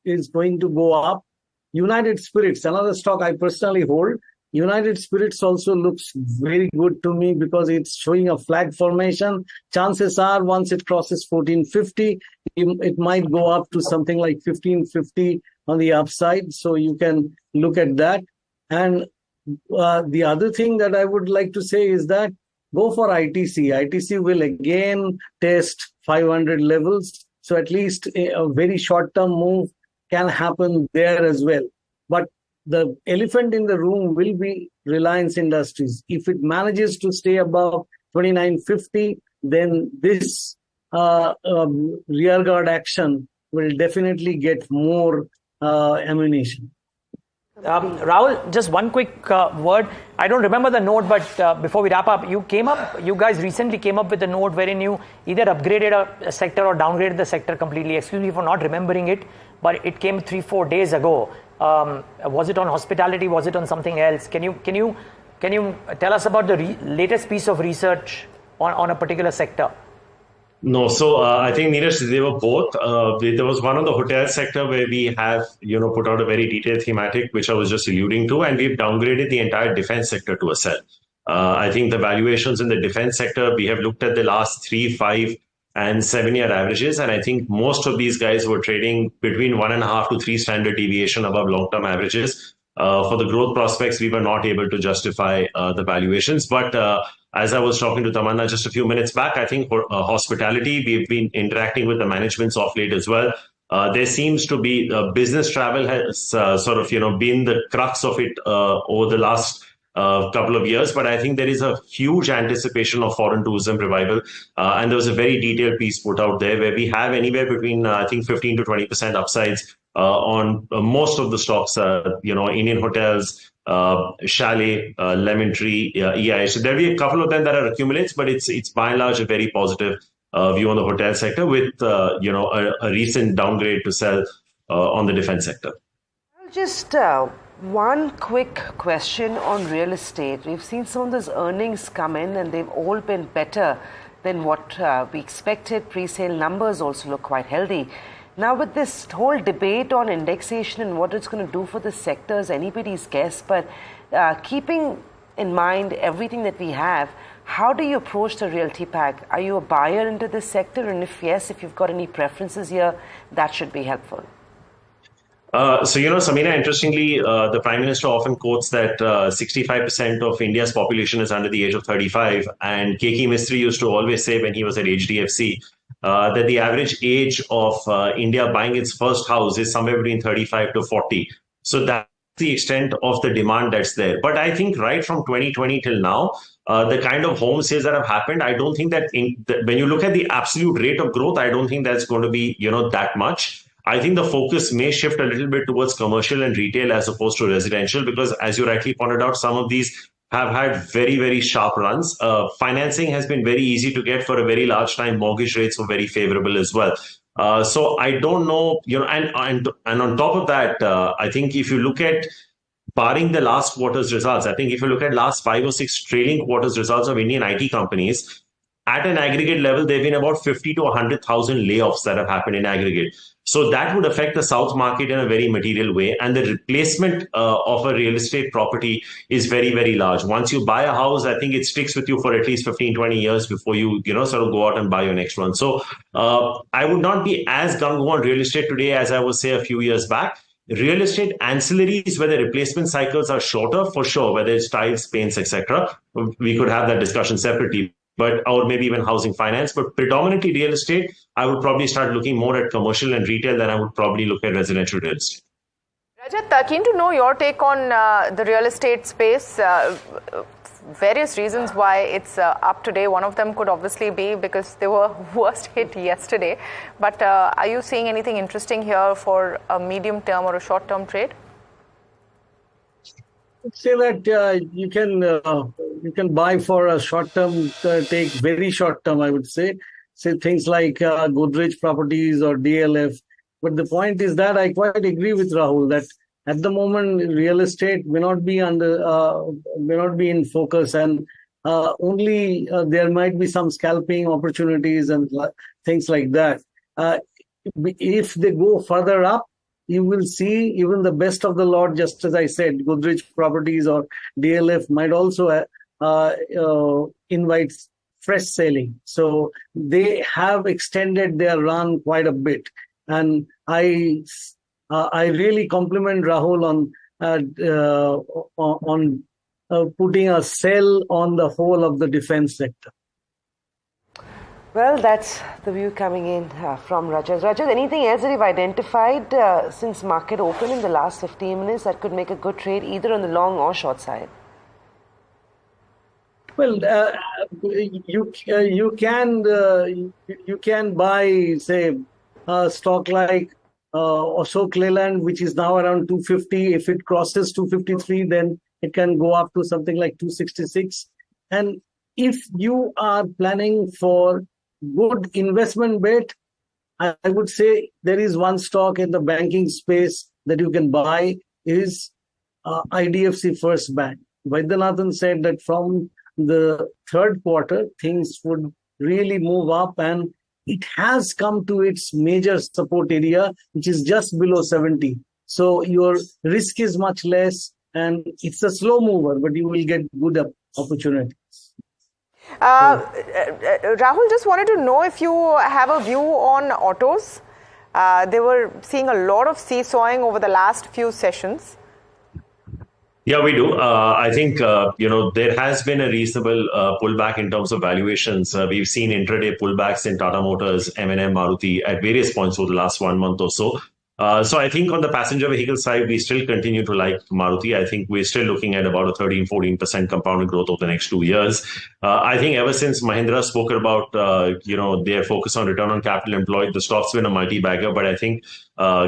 is going to go up. United Spirits, another stock I personally hold. United Spirits also looks very good to me because it's showing a flag formation. Chances are once it crosses 1450, it might go up to something like 1550 on the upside. So you can look at that. And the other thing that I would like to say is that go for ITC. ITC will again test 500 levels. So at least a very short-term move can happen there as well. But the elephant in the room will be Reliance Industries. If it manages to stay above 2950, then this rearguard action will definitely get more ammunition. Rahul, just one quick word. I don't remember the note, but before we wrap up, you guys recently came up with a note wherein you either upgraded a sector or downgraded the sector completely. Excuse me for not remembering it, but it came 3-4 days ago. Was it on hospitality? Was it on something else? Can you tell us about the latest piece of research on a particular sector? No, so I think Niraj, they were both. There was one on the hotel sector where we have, put out a very detailed thematic, which I was just alluding to, and we've downgraded the entire defense sector to a sell. I think the valuations in the defense sector, we have looked at the last 3, 5, and 7-year averages, and I think most of these guys were trading between 1.5 to 3 standard deviation above long-term averages. For the growth prospects, we were not able to justify the valuations, but as I was talking to Tamanna just a few minutes back, I think for hospitality, we've been interacting with the managements of late as well. There seems to be business travel has sort of been the crux of it over the last couple of years, but I think there is a huge anticipation of foreign tourism revival, and there was a very detailed piece put out there where we have anywhere between I think 15 to 20% upsides on most of the stocks, Indian hotels, Chalet, Lemon Tree, EI. So there'll be a couple of them that are accumulates, but it's by and large a very positive view on the hotel sector with a recent downgrade to sell on the defense sector. Just one quick question on real estate. We've seen some of those earnings come in and they've all been better than what we expected. Pre-sale numbers also look quite healthy. Now, with this whole debate on indexation and what it's going to do for the sector is anybody's guess, but keeping in mind everything that we have, how do you approach the realty pack? Are you a buyer into this sector? And if yes, if you've got any preferences here, that should be helpful. Samina, interestingly, the Prime Minister often quotes that 65% of India's population is under the age of 35. And K.K. Mistry used to always say when he was at HDFC that the average age of India buying its first house is somewhere between 35 to 40. So that's the extent of the demand that's there. But I think right from 2020 till now, the kind of home sales that have happened, I don't think that when you look at the absolute rate of growth, I don't think that's going to be, that much. I think the focus may shift a little bit towards commercial and retail as opposed to residential, because as you rightly pointed out, some of these have had very, very sharp runs. Financing has been very easy to get for a very large time. Mortgage rates were very favorable as well. So I don't know, and on top of that, I think if you look at barring the last quarter's results, I think if you look at last 5 or 6 trailing quarters results of Indian IT companies, at an aggregate level, there have been about 50 to 100,000 layoffs that have happened in aggregate. So that would affect the South market in a very material way. And the replacement of a real estate property is very, very large. Once you buy a house, I think it sticks with you for at least 15, 20 years before you, sort of go out and buy your next one. So I would not be as gung-ho on real estate today as I would say a few years back. Real estate ancillaries, where the replacement cycles are shorter, for sure, whether it's tiles, paints, etc. We could have that discussion separately. Or maybe even housing finance, but predominantly real estate, I would probably start looking more at commercial and retail than I would probably look at residential real estate. Rajat, keen to know your take on the real estate space. Various reasons why it's up today. One of them could obviously be because they were worst hit yesterday. But are you seeing anything interesting here for a medium term or a short term trade? Say that you can buy for a short term, take very short term, I would say things like Godrej Properties or DLF. But the point is that I quite agree with Rahul that at the moment real estate may not be in focus, and only there might be some scalping opportunities and things like that. If they go further up, you will see even the best of the lot, just as I said, Godrej Properties or DLF might also invite fresh selling. So they have extended their run quite a bit. And I really compliment Rahul on putting a sell on the whole of the defense sector. Well, that's the view coming in from Rajat. Rajat, anything else that you've identified since market open in the last 15 minutes that could make a good trade either on the long or short side? Well, you can buy, say, a stock like Ashok Leyland, which is now around 250. If it crosses 253, then it can go up to something like 266. And if you are planning for good investment bet, I would say there is one stock in the banking space that you can buy is IDFC First Bank. Vaidyanathan said that from the third quarter, things would really move up, and it has come to its major support area, which is just below 70. So your risk is much less, and it's a slow mover, but you will get good opportunities. Rahul, just wanted to know if you have a view on autos. They were seeing a lot of seesawing over the last few sessions. Yeah, we do. I think, there has been a reasonable pullback in terms of valuations. We've seen intraday pullbacks in Tata Motors, M&M, Maruti at various points over the last 1 month or so. So I think on the passenger vehicle side, we still continue to like Maruti. I think we're still looking at about a 13-14% compounded growth over the next 2 years. I think ever since Mahindra spoke about, their focus on return on capital employed, the stock's been a multi-bagger. But I think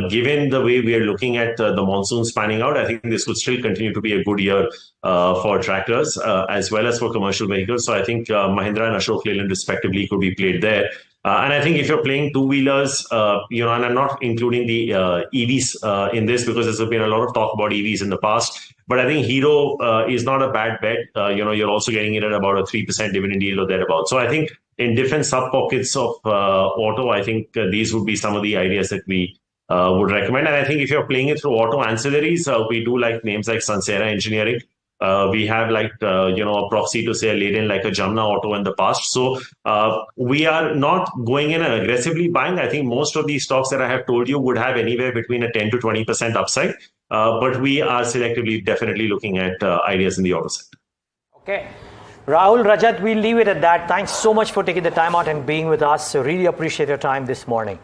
given the way we are looking at the monsoons panning out, I think this would still continue to be a good year for tractors as well as for commercial vehicles. So I think Mahindra and Ashok Leyland respectively could be played there. And I think if you're playing two-wheelers, and I'm not including the EVs in this because there's been a lot of talk about EVs in the past, but I think Hero is not a bad bet. You're also getting it at about a 3% dividend yield or thereabouts. So I think in different sub-pockets of auto, I think these would be some of the ideas that we would recommend. And I think if you're playing it through auto ancillaries, we do like names like Sansera Engineering. We have a proxy to say a lead-in like a Jamna Auto in the past. So we are not going in and aggressively buying. I think most of these stocks that I have told you would have anywhere between a 10 to 20% upside. But we are selectively definitely looking at ideas in the auto sector. Okay. Rahul, Rajat, we'll leave it at that. Thanks so much for taking the time out and being with us. So really appreciate your time this morning.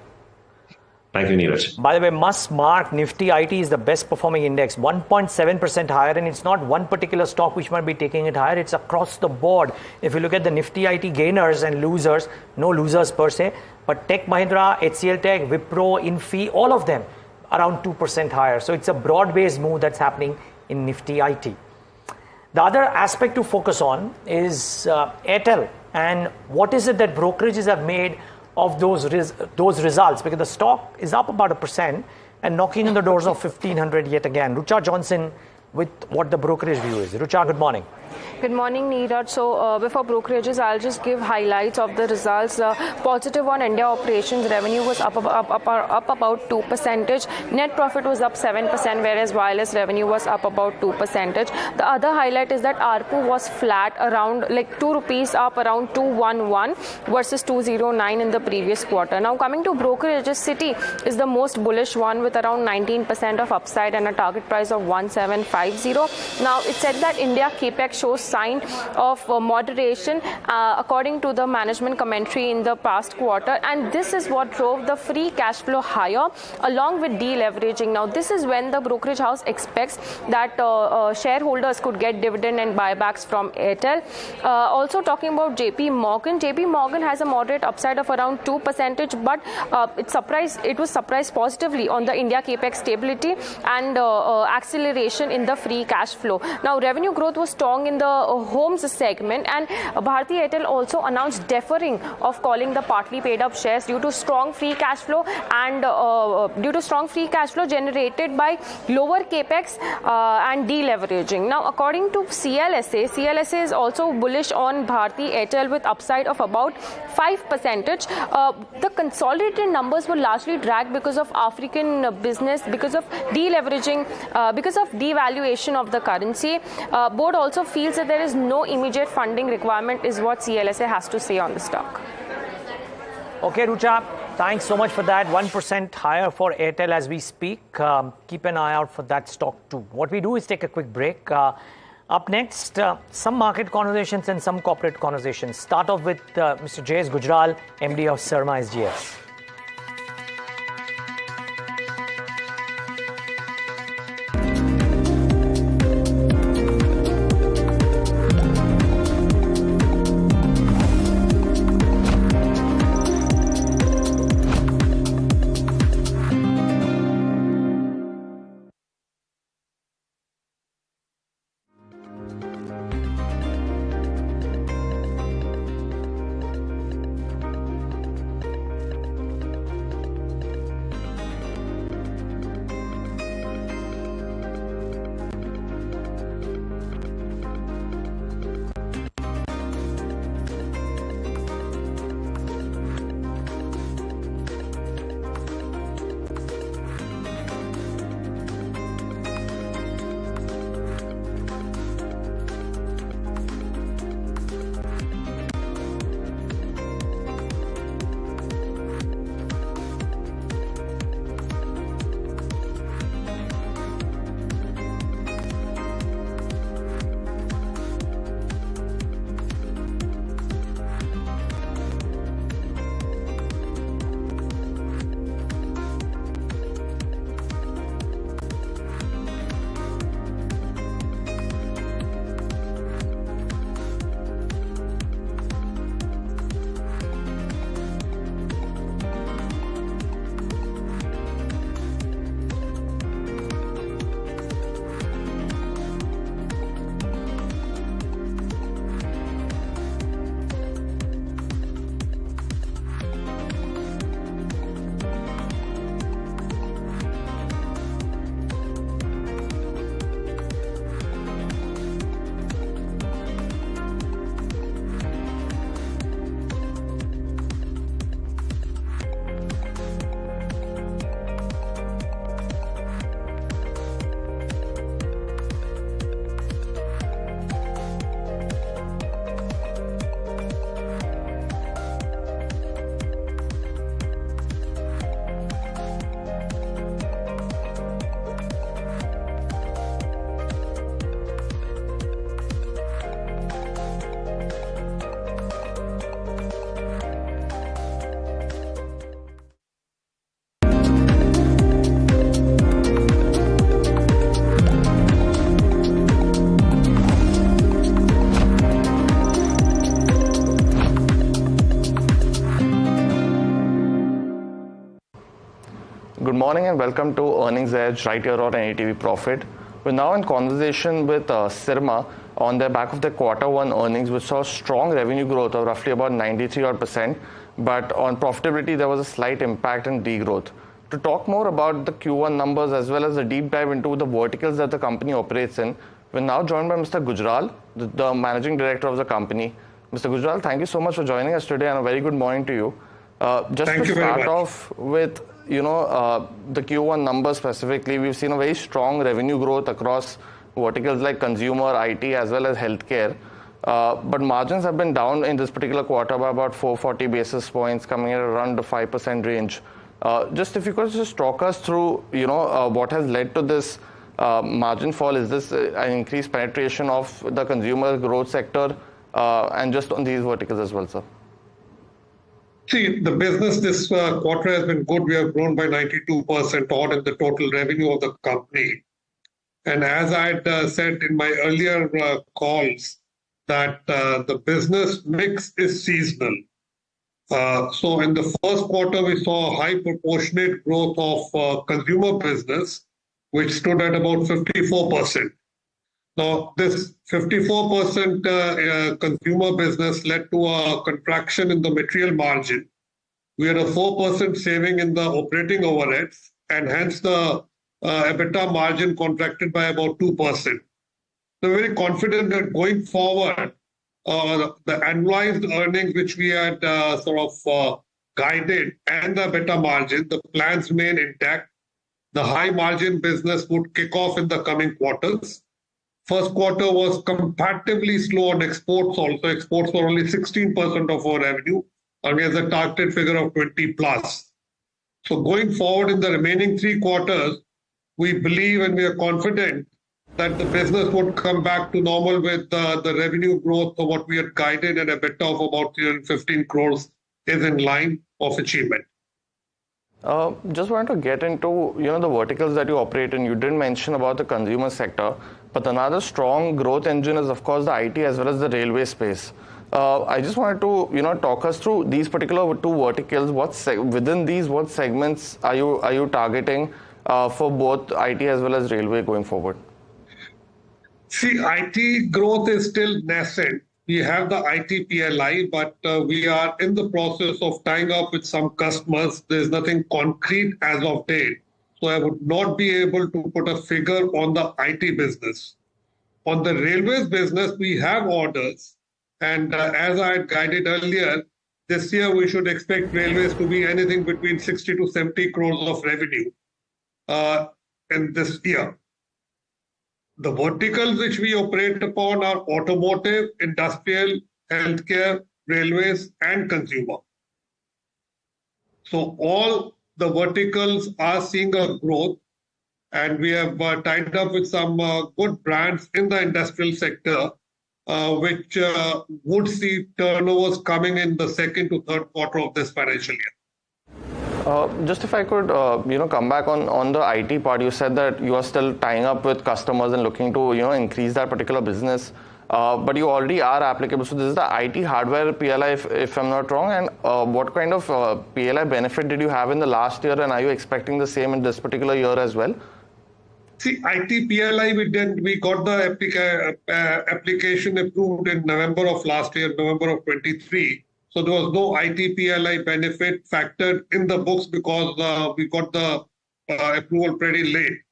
Thank you, Niraj. By the way, must mark Nifty IT is the best performing index, 1.7% higher, and it's not one particular stock which might be taking it higher. It's across the board. If you look at the Nifty IT gainers and losers, no losers per se, but Tech Mahindra, HCL Tech, Wipro, Infi, all of them around 2% higher. So it's a broad-based move that's happening in Nifty IT. The other aspect to focus on is Airtel, and what is it that brokerages have made of those results, because the stock is up about 1% and knocking on the doors of 1,500 yet again. Rucha Johnson with what the brokerage view is. Rucha, good morning. Good morning, Niraj. So before brokerages, I'll just give highlights of the results. Positive on India operations, revenue was up about 2%. Net profit was up 7%, whereas wireless revenue was up about 2%. The other highlight is that ARPU was flat, around like 2 rupees up around 211 versus 209 in the previous quarter. Now coming to brokerages, Citi is the most bullish one with around 19% of upside and a target price of 1750. Now it said that India CapEx shows sign of moderation according to the management commentary in the past quarter, and this is what drove the free cash flow higher along with deleveraging. Now this is when the brokerage house expects that shareholders could get dividend and buybacks from Airtel. Also talking about JP Morgan has a moderate upside of around 2%, but it was surprised positively on the India CapEx stability and acceleration in the free cash flow. Now revenue growth was strong in the homes segment, and Bharti Airtel also announced deferring of calling the partly paid up shares due to strong free cash flow and generated by lower capex and deleveraging. Now according to CLSA is also bullish on Bharti Airtel with upside of about 5%. The consolidated numbers were largely dragged because of African business, because of deleveraging, because of devaluation of the currency. Board also feels that there is no immediate funding requirement, is what CLSA has to say on the stock. Okay, Rucha, thanks so much for that. 1% higher for Airtel as we speak. Keep an eye out for that stock too. What we do is take a quick break. Up next, some market conversations and some corporate conversations. Start off with Mr. Jayesh Gujral, MD of Sirma SGS. Good morning and welcome to Earnings Edge right here on NDTV Profit. We're now in conversation with Sirma on the back of the Q1 earnings, which saw strong revenue growth of roughly about 93%, but on profitability there was a slight impact in degrowth. To talk more about the Q1 numbers as well as a deep dive into the verticals that the company operates in, we're now joined by Mr. Gujral, the Managing Director of the company. Mr. Gujral, thank you so much for joining us today and a very good morning to you. Just to start off with, the Q1 numbers specifically, we've seen a very strong revenue growth across verticals like consumer, IT, as well as healthcare. But margins have been down in this particular quarter by about 440 basis points, coming in around the 5% range. Just if you could just talk us through, what has led to this margin fall. Is this an increased penetration of the consumer growth sector and just on these verticals as well, sir? See, the business this quarter has been good. We have grown by 92% odd in the total revenue of the company. And as I had said in my earlier calls, that the business mix is seasonal. So in the first quarter, we saw a high proportionate growth of consumer business, which stood at about 54%. Now, this 54% consumer business led to a contraction in the material margin. We had a 4% saving in the operating overheads, and hence the EBITDA margin contracted by about 2%. So we're very confident that going forward, the annualized earnings which we had guided and the EBITDA margin, the plans remain intact. The high margin business would kick off in the coming quarters. First quarter was comparatively slow on exports also. Exports were only 16% of our revenue, against a targeted figure of 20 plus. So going forward in the remaining 3 quarters, we believe and we are confident that the business would come back to normal with the revenue growth of what we had guided, and a EBITDA of about 315 crores is in line of achievement. Just wanted to get into the verticals that you operate in. You didn't mention about the consumer sector, but another strong growth engine is of course the IT as well as the railway space. I just wanted to talk us through these particular 2 verticals. Within these, what segments are you targeting for both IT as well as railway going forward? See, IT growth is still nascent. We have the IT PLI, but we are in the process of tying up with some customers. There's nothing concrete as of date. So I would not be able to put a figure on the IT business. On the railways business, we have orders. And as I had guided earlier, this year we should expect railways to be anything between 60 to 70 crores of revenue in this year. The verticals which we operate upon are automotive, industrial, healthcare, railways, and consumer. So all the verticals are seeing a growth, and we have tied up with some good brands in the industrial sector, which would see turnovers coming in the 2nd to 3rd quarter of this financial year. Just if I could, come back on the IT part. You said that you are still tying up with customers and looking to, increase that particular business. But you already are applicable. So this is the IT hardware PLI, if I'm not wrong. And what kind of PLI benefit did you have in the last year? And are you expecting the same in this particular year as well? See, IT PLI, we got the application approved in November of last year, November of 23. So there was no IT PLI benefit factored in the books because we got the approval pretty late.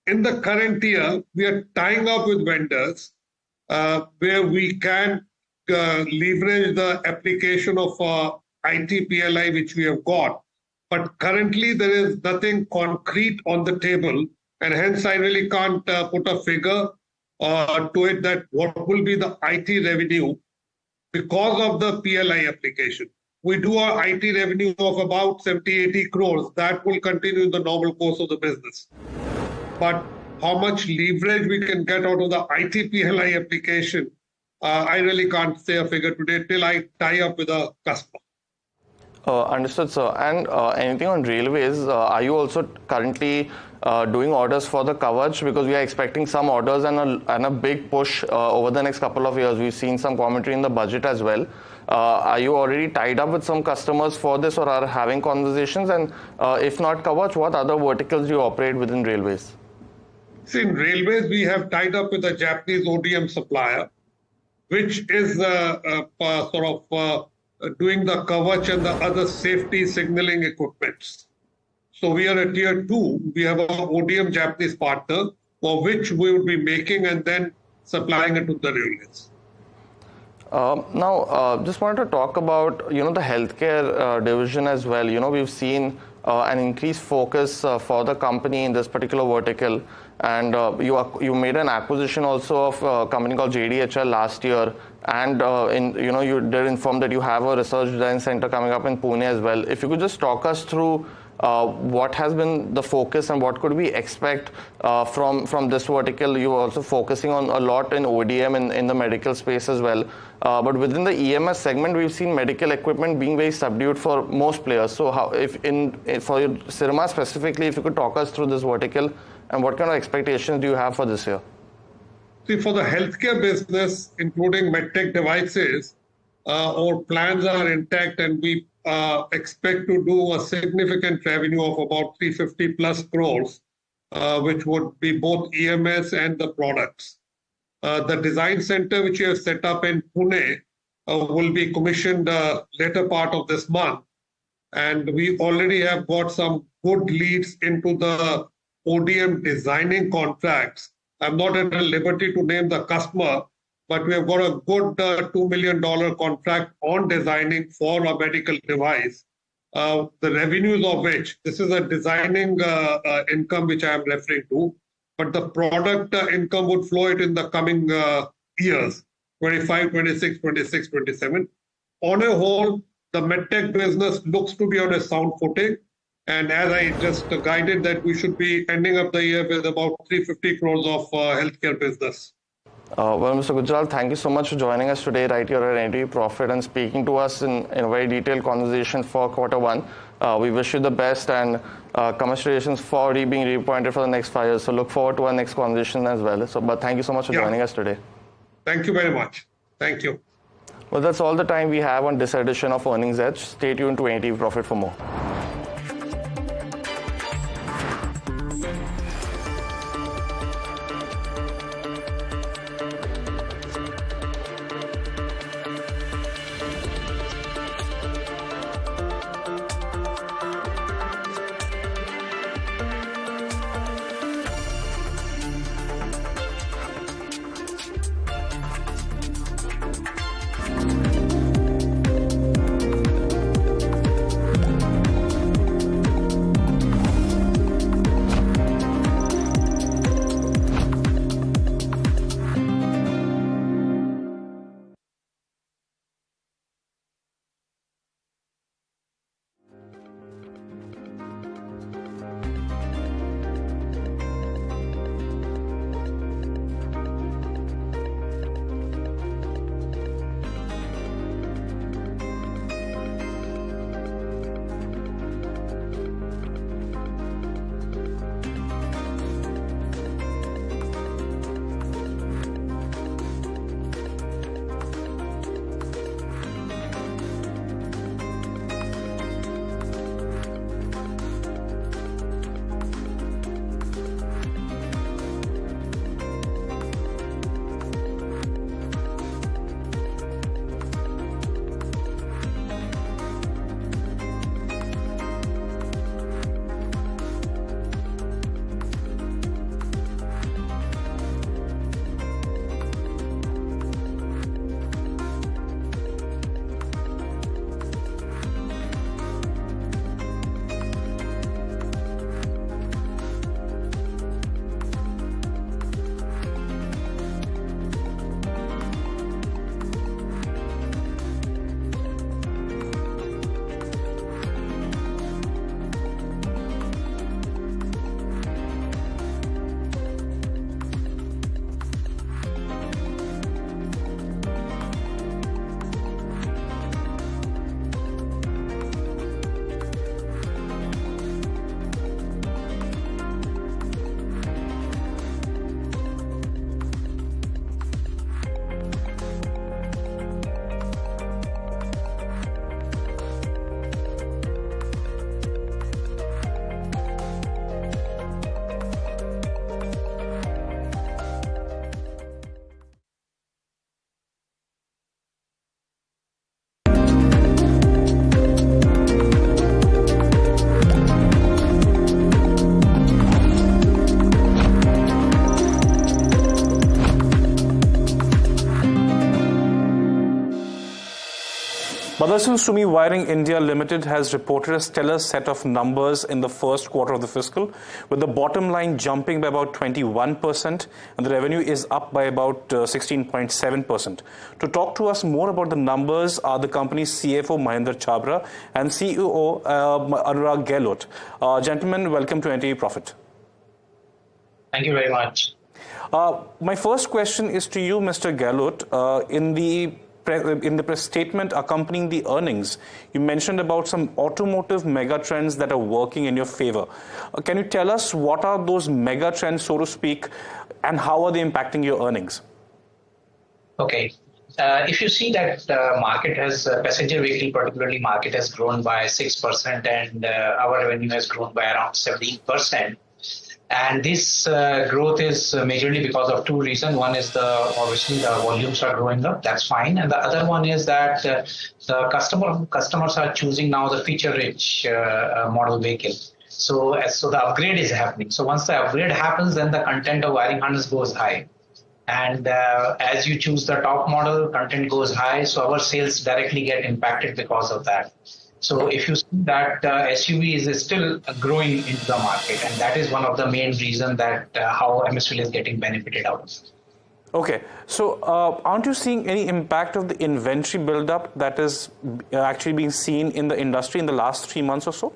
In the current year, we are tying up with vendors where we can leverage the application of IT PLI which we have got. But currently there is nothing concrete on the table, and hence I really can't put a figure to it that what will be the IT revenue because of the PLI application. We do our IT revenue of about 70-80 crores. That will continue in the normal course of the business. But how much leverage we can get out of the IT PLI application, I really can't say a figure today till I tie up with a customer. Understood, sir. And anything on railways? Are you also currently doing orders for the Kavach? Because we are expecting some orders and a big push over the next couple of years. We've seen some commentary in the budget as well. Are you already tied up with some customers for this or are having conversations? And if not Kavach, what other verticals do you operate within railways? See, in railways, we have tied up with a Japanese ODM supplier, which is doing the Kavach and the other safety signaling equipments. So we are a tier 2. We have an ODM Japanese partner for which we would be making and then supplying it to the railways. Now, just wanted to talk about, the healthcare division as well. We've seen an increased focus for the company in this particular vertical. And you made an acquisition also of a company called JDHL last year. And, you did inform that you have a research design center coming up in Pune as well. If you could just talk us through what has been the focus and what could we expect from this vertical? You're also focusing on a lot in ODM in the medical space as well. But within the EMS segment, we've seen medical equipment being very subdued for most players. So how, for Sirma specifically, if you could talk us through this vertical and what kind of expectations do you have for this year? See, for the healthcare business, including medtech devices, our plans are intact and we expect to do a significant revenue of about 350 plus crores, which would be both EMS and the products. The design center which we have set up in Pune will be commissioned later part of this month. And we already have got some good leads into the ODM designing contracts. I'm not at liberty to name the customer, but we have got a good $2 million contract on designing for a medical device. The revenues of which, this is a designing income which I am referring to, but the product income would flow it in the coming years, 25, 26, 26, 27. On a whole, the medtech business looks to be on a sound footing. And as I just guided that we should be ending up the year with about 350 crores of healthcare business. Well, Mr. Gujral, thank you so much for joining us today right here at NDTV Profit and speaking to us in a very detailed conversation for Q1. We wish you the best and congratulations for being reappointed for the next 5 years. So look forward to our next conversation as well. But thank you so much for joining us today. Thank you very much. Thank you. Well, that's all the time we have on this edition of Earnings Edge. Stay tuned to NDTV Profit for more. Motherson Sumi Wiring India Limited has reported a stellar set of numbers in the first quarter of the fiscal, with the bottom line jumping by about 21% and the revenue is up by about 16.7%. To talk to us more about the numbers are the company's CFO Mahendra Chabra and CEO Anurag Gehlot. Gentlemen, welcome to NDTV Profit. Thank you very much. My first question is to you, Mr. Gehlot. In the press statement accompanying the earnings, you mentioned about some automotive mega trends that are working in your favor. Can you tell us what are those mega trends, so to speak, and how are they impacting your earnings? Okay. If you see that the market has, passenger vehicle particularly market has grown by 6% and our revenue has grown by around 17%. And this growth is majorly because of two reasons. One is obviously the volumes are growing up, that's fine. And the other one is that the customers are choosing now the feature-rich model vehicle. So the upgrade is happening. So once the upgrade happens, then the content of wiring harness goes high. And as you choose the top model, content goes high. So our sales directly get impacted because of that. So if you see that SUV is still growing into the market, and that is one of the main reasons that how MSWIL is getting benefited out of it. Okay, so aren't you seeing any impact of the inventory buildup that is actually being seen in the industry in the last 3 months or so?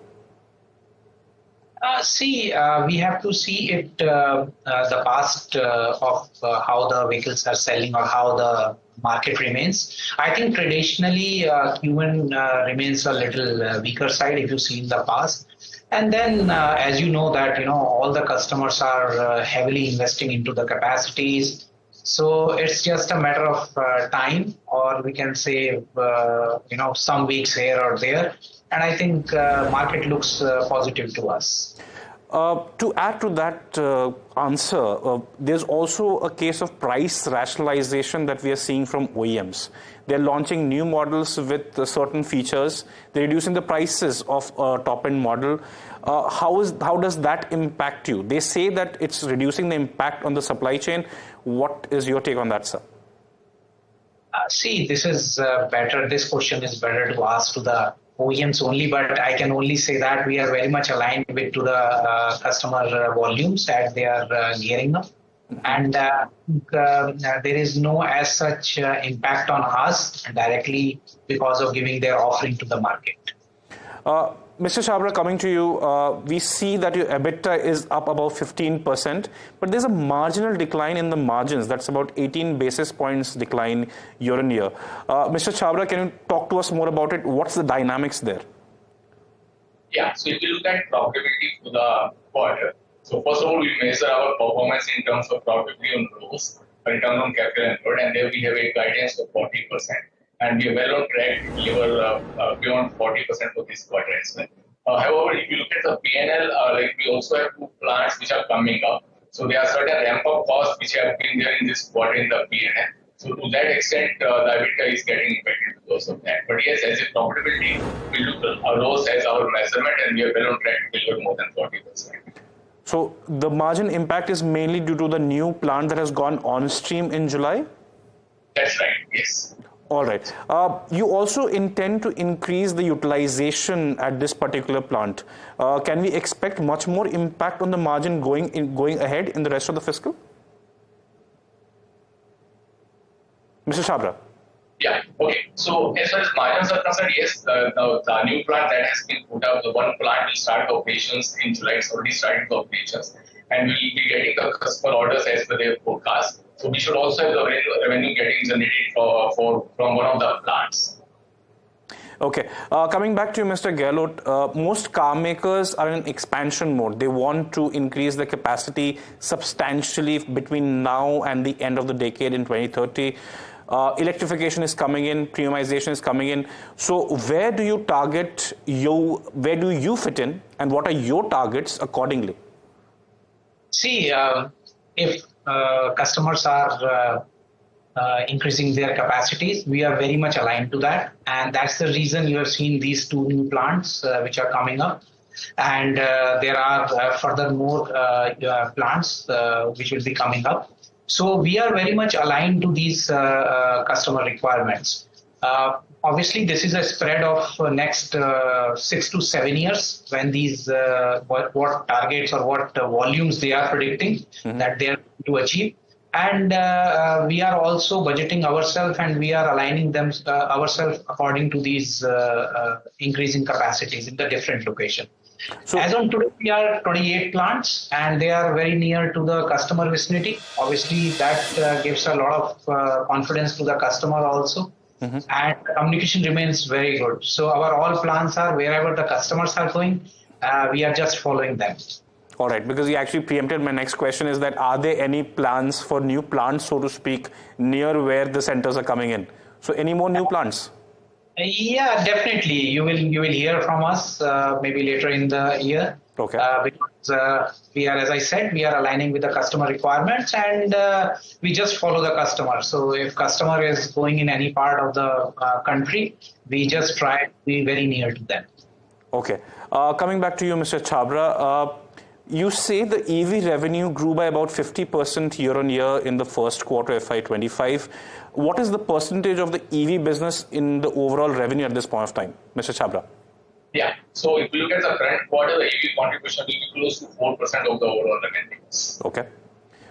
We have to see it, the past of how the vehicles are selling or how the market remains. I think traditionally Q1 remains a little weaker side if you see in the past. And then as you know that, all the customers are heavily investing into the capacities. So it's just a matter of time, or we can say, some weeks here or there. And I think market looks positive to us. To add to that answer, there's also a case of price rationalization that we are seeing from OEMs. They're launching new models with certain features. They're reducing the prices of a top-end model. How does that impact you? They say that it's reducing the impact on the supply chain. What is your take on that, sir? This is better. This question is better to ask to the OEMs only, but I can only say that we are very much aligned with to the customer volumes that they are gearing up. And there is no as such impact on us directly because of giving their offering to the market. Mr. Chabra, coming to you, we see that your EBITDA is up about 15%, but there's a marginal decline in the margins. That's about 18 basis points decline year on year. Mr. Chabra, can you talk to us more about it? What's the dynamics there? Yeah, so if you look at profitability for the quarter, so first of all, we measure our performance in terms of profitability on ROS, return on capital employed, and there we have a guidance of 40%. And we are well on track to deliver beyond 40% for this quarter as well. However, if you look at the P&L, we also have two plants which are coming up. So there are certain ramp-up costs which have been there in this quarter in the P&L. So to that extent, the EBITDA is getting impacted because of that. But yes, as a profitability, we look at ROS as our measurement, and we are well on track to deliver more than 40%. So the margin impact is mainly due to the new plant that has gone on stream in July? That's right, yes. All right. You also intend to increase the utilization at this particular plant. Can we expect much more impact on the margin going ahead in the rest of the fiscal? Mr. Chabra. Yeah, okay. So as far as margins are concerned, yes, the new plant that has been put up, the one plant will start operations in July. It's already started the operations. And we will be getting the customer orders as per their forecast. So we should also have the revenue getting generated from one of the plants. Okay. Coming back to you, Mr. Gehlot, most car makers are in expansion mode. They want to increase the capacity substantially between now and the end of the decade in 2030. Electrification is coming in, premiumization is coming in. So where do you target where do you fit in, and what are your targets accordingly? See, if customers are increasing their capacities, we are very much aligned to that. And that's the reason you have seen these two new plants which are coming up. And there are furthermore plants which will be coming up. So we are very much aligned to these customer requirements. Obviously, this is a spread of next 6 to 7 years when these what targets or what volumes they are predicting that they are to achieve. And we are also budgeting ourselves and we are aligning them ourselves according to these increasing capacities in the different location. So, as on today, we are 28 plants and they are very near to the customer vicinity. Obviously, that gives a lot of confidence to the customer also. And communication remains very good. So our all plans are wherever the customers are going, we are just following them. All right, because you actually preempted my next question is that are there any plans for new plants, so to speak, near where the centers are coming in? So any more new plants? Yeah, definitely. You will hear from us maybe later in the year. Okay. Because we are, as I said, we are aligning with the customer requirements and we just follow the customer. So if customer is going in any part of the country, we just try to be very near to them. Okay. Coming back to you, Mr. Chhabra, you say the EV revenue grew by about 50% year on year in the first quarter FY25. What is the percentage of the EV business in the overall revenue at this point of time, Mr. Chhabra? Yeah. So if you look at the current quarter, the EV contribution will be close to 4% of the overall revenues. Okay.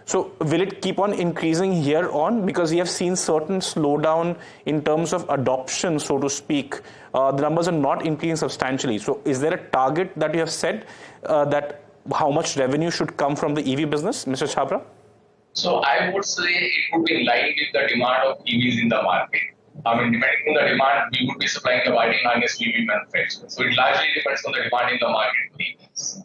So will it keep on increasing here on? Because we have seen certain slowdown in terms of adoption, so to speak. The numbers are not increasing substantially. So is there a target that you have set that how much revenue should come from the EV business, Mr. Chhabra? So I would say it would be in line with the demand of EVs in the market. I mean, depending on the demand, we would be supplying the widening harness EV manufacturers. So it largely depends on the demand in the market for EVs.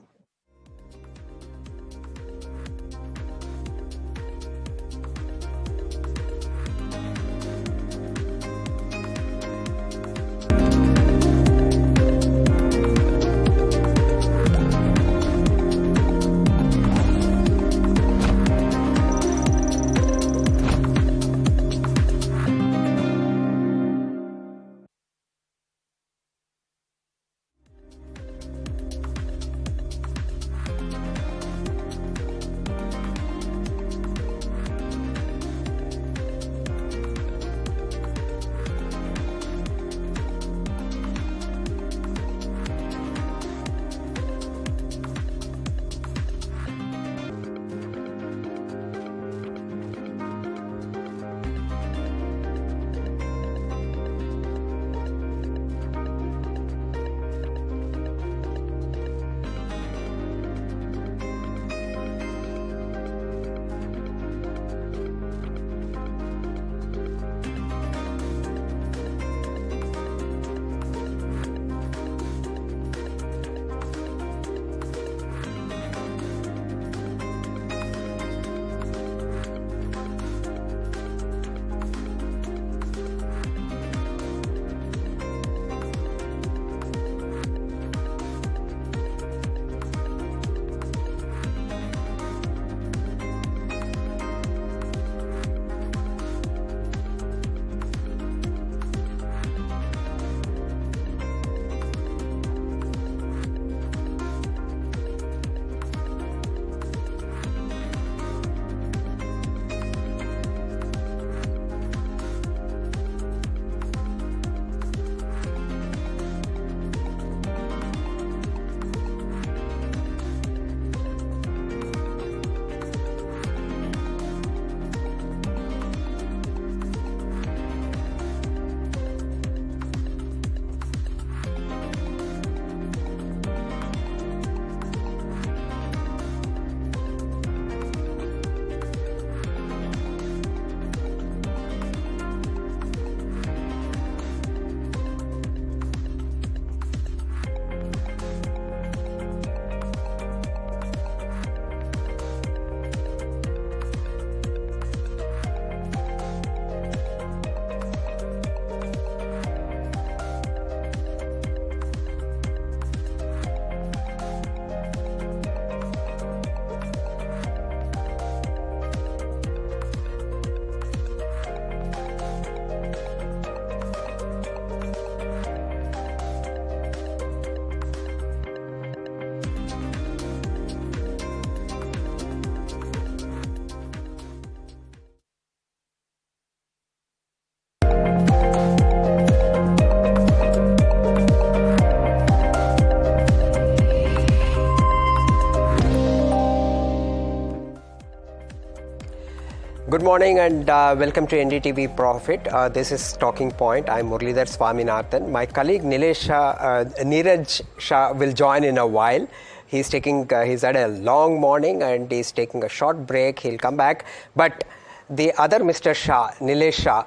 Good morning and welcome to NDTV Profit. This is Talking Point. I'm Muralidhar Swaminathan. My colleague Niraj Shah will join in a while. He's had a long morning and he's taking a short break. He'll come back. But the other Mr. Shah, Nilesh Shah,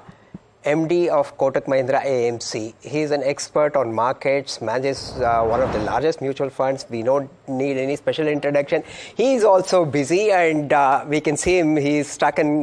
MD of Kotak Mahindra AMC. He is an expert on markets, manages one of the largest mutual funds. We don't need any special introduction. He is also busy and we can see him. He's stuck in